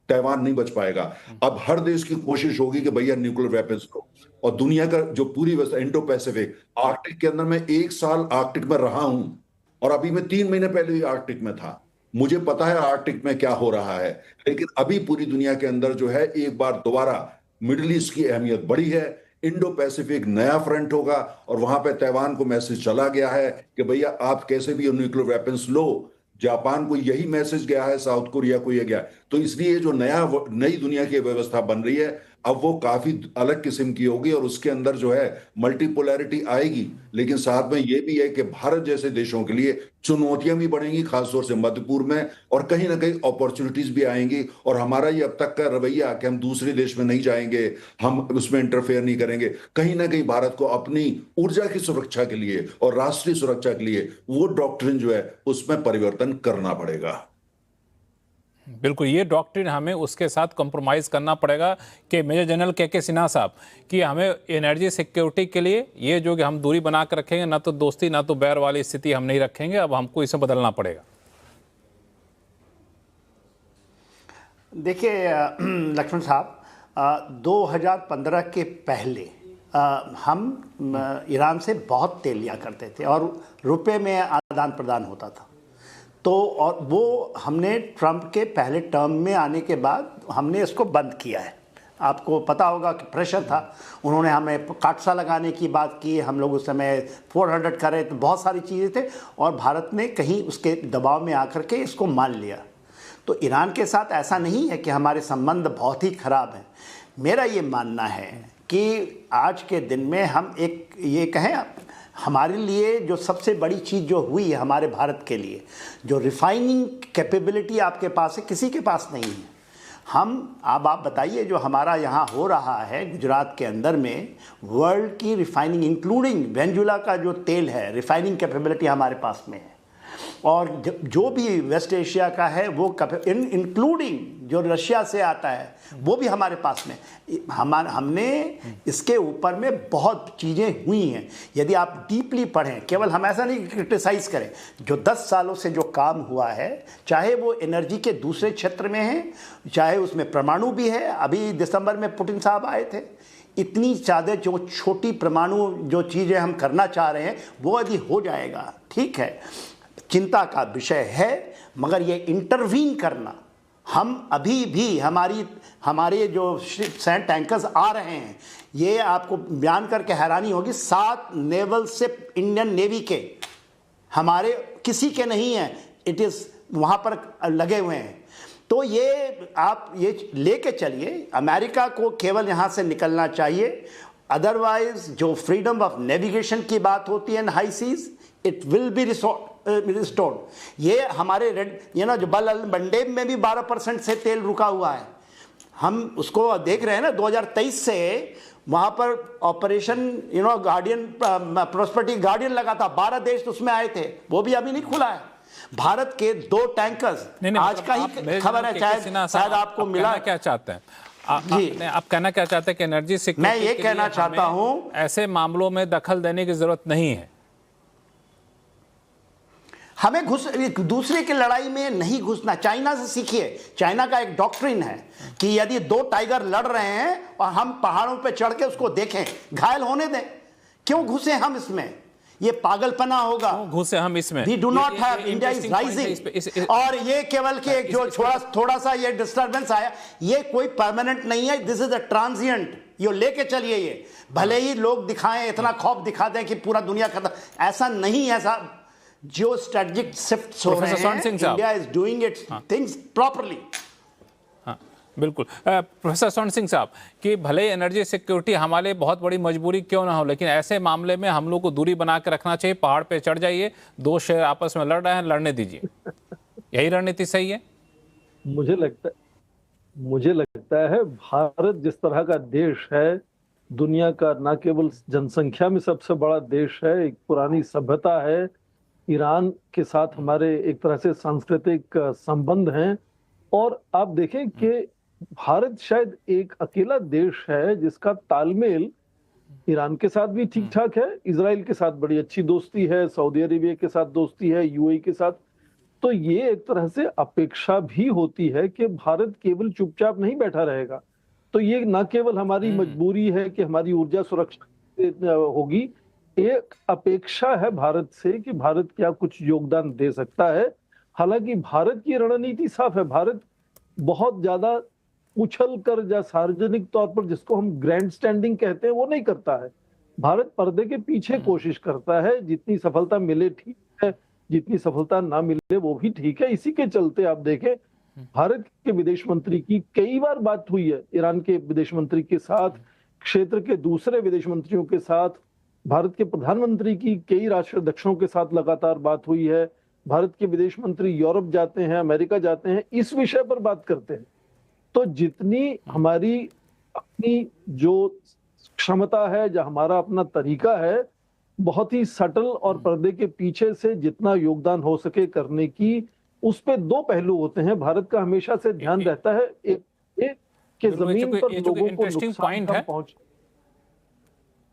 तैवान नहीं बच पाएगा। अब हर देश की कोशिश होगी कि भैया न्यूक्लियर वेपन्स को, और दुनिया का जो पूरी इंडो पैसिफिक, आर्कटिक के अंदर मैं 1 साल आर्कटिक में रहा हूं, और अभी मैं 3 महीने पहले भी आर्कटिक में था। मुझे पता है आर्कटिक में क्या हो रहा है। लेकिन अभी पूरी दुनिया के अंदर जो है एक बार दोबारा मिडिल ईस्ट की अहमियत बढ़ी है, इंडो पैसिफिक नया फ्रंट होगा, और वहां पे तैवान को मैसेज चला गया है कि भैया आप कैसे भी न्यूक्लियर वेपन्स लो। जापान को यही मैसेज गया है, साउथ कोरिया को यह गया। तो इसलिए जो नई दुनिया की व्यवस्था बन रही है, अब वो काफी अलग किस्म की होगी, और उसके अंदर जो है मल्टीपोलैरिटी आएगी। लेकिन साथ में ये भी है कि भारत जैसे देशों के लिए चुनौतियां भी बढ़ेंगी, खासतौर से मध्य पूर्व में, और कहीं ना कहीं अपॉर्चुनिटीज भी आएंगी। और हमारा ये अब तक का रवैया कि हम दूसरे देश में नहीं जाएंगे, हम उसमें इंटरफेयर नहीं करेंगे, कहीं ना कहीं भारत को अपनी ऊर्जा की सुरक्षा के लिए और राष्ट्रीय सुरक्षा के लिए वो डॉक्ट्रिन जो है उसमें परिवर्तन करना पड़ेगा। बिल्कुल, ये डॉक्ट्रिन हमें उसके साथ कॉम्प्रोमाइज़ करना पड़ेगा कि मेजर जनरल के सिन्हा साहब, कि हमें एनर्जी सिक्योरिटी के लिए ये जो कि हम दूरी बना कर रखेंगे, ना तो दोस्ती ना तो बैर वाली स्थिति हम नहीं रखेंगे, अब हमको इसे बदलना पड़ेगा। देखिए लक्ष्मण साहब, 2015 के पहले हम ईरान से बहुत तेल लिया करते थे और रुपए में आदान प्रदान होता था। तो और वो हमने ट्रंप के पहले टर्म में आने के बाद हमने इसको बंद किया है। आपको पता होगा कि प्रेशर था, उन्होंने हमें काटसा लगाने की बात की, हम लोग उस समय 400 करे, तो बहुत सारी चीज़ें थे, और भारत ने कहीं उसके दबाव में आकर के इसको मान लिया। तो ईरान के साथ ऐसा नहीं है कि हमारे संबंध बहुत ही ख़राब हैं। मेरा ये मानना है कि आज के दिन में हम एक ये कहें, हमारे लिए जो सबसे बड़ी चीज़ जो हुई है हमारे भारत के लिए, जो रिफाइनिंग कैपेबिलिटी आपके पास है, किसी के पास नहीं है। अब आप बताइए, जो हमारा यहाँ हो रहा है गुजरात के अंदर में, वर्ल्ड की रिफाइनिंग इंक्लूडिंग वेनेजुएला का जो तेल है, रिफाइनिंग कैपेबिलिटी हमारे पास में है। और जो भी वेस्ट एशिया का है वो इंक्लूडिंग जो रशिया से आता है वो भी हमारे पास में हमने इसके ऊपर में बहुत चीज़ें हुई हैं। यदि आप डीपली पढ़ें, केवल हम ऐसा नहीं क्रिटिसाइज करें, जो 10 सालों से जो काम हुआ है, चाहे वो एनर्जी के दूसरे क्षेत्र में है, चाहे उसमें परमाणु भी है। अभी दिसंबर में पुतिन साहब आए थे, इतनी ज़्यादा जो छोटी परमाणु जो चीज़ें हम करना चाह रहे हैं वो यदि हो जाएगा, ठीक है, चिंता का विषय है, मगर ये इंटरवीन करना, हम अभी भी हमारे जो सैंड टैंकर्स आ रहे हैं, ये आपको बयान करके हैरानी होगी, 7 नेवल से इंडियन नेवी के, हमारे किसी के नहीं है, इट इज़ वहाँ पर लगे हुए हैं। तो ये आप ये लेके चलिए, अमेरिका को केवल यहाँ से निकलना चाहिए, अदरवाइज जो फ्रीडम ऑफ नेविगेशन की बात होती है in high seas, it will be restored. ये हमारे जो बंडेब में भी 12% से तेल रुका हुआ है, हम उसको देख रहे हैं ना। 2023 से वहाँ पर ऑपरेशन गार्डियन, प्रॉस्पेरिटी गार्डियन लगा था, 12 देश उसमें आए थे, वो भी अभी नहीं खुला है। भारत के 2 टैंकर्स आज का ही खबर है, शायद आपको मिला। क्या चाहते हैं आप कहना क्या चाहते हैं कि एनर्जी सिक्योरिटी, मैं ये कहना चाहता हूं, ऐसे मामलों में दखल देने की जरूरत नहीं है, हमें दूसरे की लड़ाई में नहीं घुसना। चाइना से सीखिए, चाइना का एक डॉक्ट्रिन है कि यदि 2 टाइगर लड़ रहे हैं और हम पहाड़ों पे चढ़ के उसको देखें, घायल होने दें, क्यों घुसे हम इसमें? ये पागलपना होगा, घुसे हम इसमें। We do not have, India is rising। और ये केवल कि एक जो थोड़ा सा ये डिस्टर्बेंस आया, ये कोई परमानेंट नहीं है, दिस इज अ ट्रांजिएंट। ये लेके चलिए, ये भले ही लोग दिखाएं, इतना खौफ दिखा दें कि पूरा दुनिया खत्म, ऐसा नहीं है साहब। जो स्ट्रेटेजिक शिफ्ट्स हो रहे हैं, India is doing it's things properly. बिल्कुल। प्रोफेसर स्वर्ण सिंह साहब कि भले एनर्जी सिक्योरिटी हमारे बहुत बड़ी मजबूरी क्यों ना हो, लेकिन ऐसे मामले में हम लोग को दूरी बना के रखना चाहिए। पहाड़ पे चढ़ जाइए, 2 शहर आपस में लड़ रहे हैं, लड़ने दीजिए, यही रणनीति सही है? मुझे लगता है भारत जिस तरह का देश है, दुनिया का न केवल जनसंख्या में सबसे बड़ा देश है, एक पुरानी सभ्यता है, ईरान के साथ हमारे एक तरह से सांस्कृतिक संबंध हैं, और आप देखें कि भारत शायद एक अकेला देश है जिसका तालमेल ईरान के साथ भी ठीक ठाक है, इजराइल के साथ बड़ी अच्छी दोस्ती है, सऊदी अरेबिया के साथ दोस्ती है, यूएई के साथ। तो ये एक तरह से अपेक्षा भी होती है कि भारत केवल चुपचाप नहीं बैठा रहेगा। तो ये न केवल हमारी मजबूरी है कि हमारी ऊर्जा सुरक्षित होगी, एक अपेक्षा है भारत से कि भारत क्या कुछ योगदान दे सकता है। हालांकि भारत की रणनीति साफ है, भारत बहुत ज्यादा उछल कर या सार्वजनिक तौर पर जिसको हम ग्रैंड स्टैंडिंग कहते हैं वो नहीं करता है। भारत पर्दे के पीछे कोशिश करता है, जितनी सफलता मिले ठीक है, जितनी सफलता ना मिले वो भी ठीक है। इसी के चलते आप देखें, भारत के विदेश मंत्री की कई बार बात हुई है ईरान के विदेश मंत्री के साथ, क्षेत्र के दूसरे विदेश मंत्रियों के साथ, भारत के प्रधानमंत्री की कई राष्ट्राध्यक्षों के साथ लगातार बात हुई है। भारत के विदेश मंत्री यूरोप जाते हैं, अमेरिका जाते हैं, इस विषय पर बात करते हैं। तो जितनी हमारी अपनी जो क्षमता है, जो हमारा अपना तरीका है, बहुत ही सटल और पर्दे के पीछे से जितना योगदान हो सके करने की, उस पे 2 पहलू होते हैं। भारत का हमेशा से ध्यान रहता है एक कि जमीन पर लोगों को नुकसान कम पहुंचे।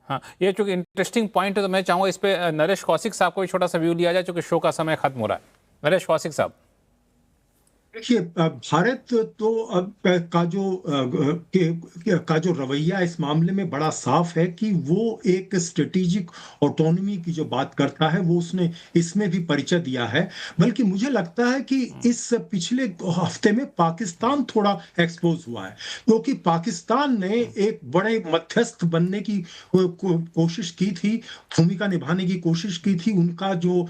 हाँ, ये चूंकि इंटरेस्टिंग पॉइंट है, तो मैं चाहूंगा इस पे नरेश कौशिक साहब को छोटा सा व्यू लिया जाए, चूंकि शो का समय खत्म हो रहा है। नरेश कौशिक साहब, देखिए, भारत तो अब का जो रवैया इस मामले में बड़ा साफ है कि वो एक स्ट्रेटेजिक ऑटोनॉमी की जो बात करता है वो उसने इसमें भी परिचय दिया है। बल्कि मुझे लगता है कि इस पिछले हफ्ते में पाकिस्तान थोड़ा एक्सपोज हुआ है, क्योंकि पाकिस्तान ने एक बड़े मध्यस्थ बनने की कोशिश की थी, भूमिका निभाने की कोशिश की थी। उनका जो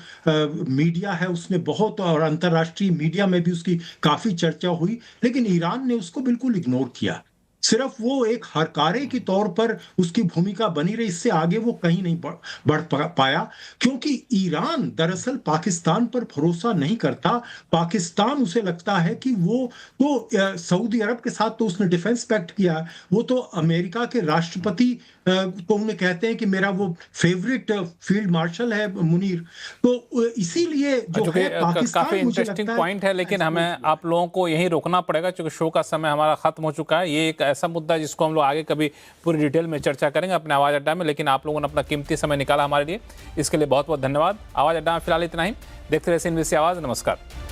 मीडिया है उसने बहुत, और अंतर्राष्ट्रीय मीडिया में भी उसकी काफी चर्चा हुई, लेकिन ईरान ने उसको बिल्कुल इग्नोर किया। सिर्फ वो एक हरकारे के तौर पर उसकी भूमिका बनी रही, इससे आगे वो कहीं नहीं बढ़ पाया, क्योंकि ईरान दरअसल पाकिस्तान पर भरोसा नहीं करता। पाकिस्तान उसे लगता है कि वो तो सऊदी अरब के साथ तो उसने डिफेंस पैक्ट किया, वो तो अमेरिका के राष्ट्रपति तो उन्हें कहते हैं कि मेरा वो फेवरेट फील्ड मार्शल है मुनीर, तो इसीलिए जो जो है काफी पाकिस्तान मुझे इंटरेस्टिंग लगता है पॉइंट है, लेकिन हमें आप लोगों को यहीं रोकना पड़ेगा क्योंकि शो का समय हमारा खत्म हो चुका है। ये एक ऐसा मुद्दा है जिसको हम लोग आगे कभी पूरी डिटेल में चर्चा करेंगे अपने आवाज अड्डा में, लेकिन आप लोगों ने अपना कीमती समय निकाला हमारे लिए, इसके लिए बहुत बहुत धन्यवाद। आवाज अड्डा में फिलहाल इतना ही। देखते रहिए CNBC आवाज। नमस्कार।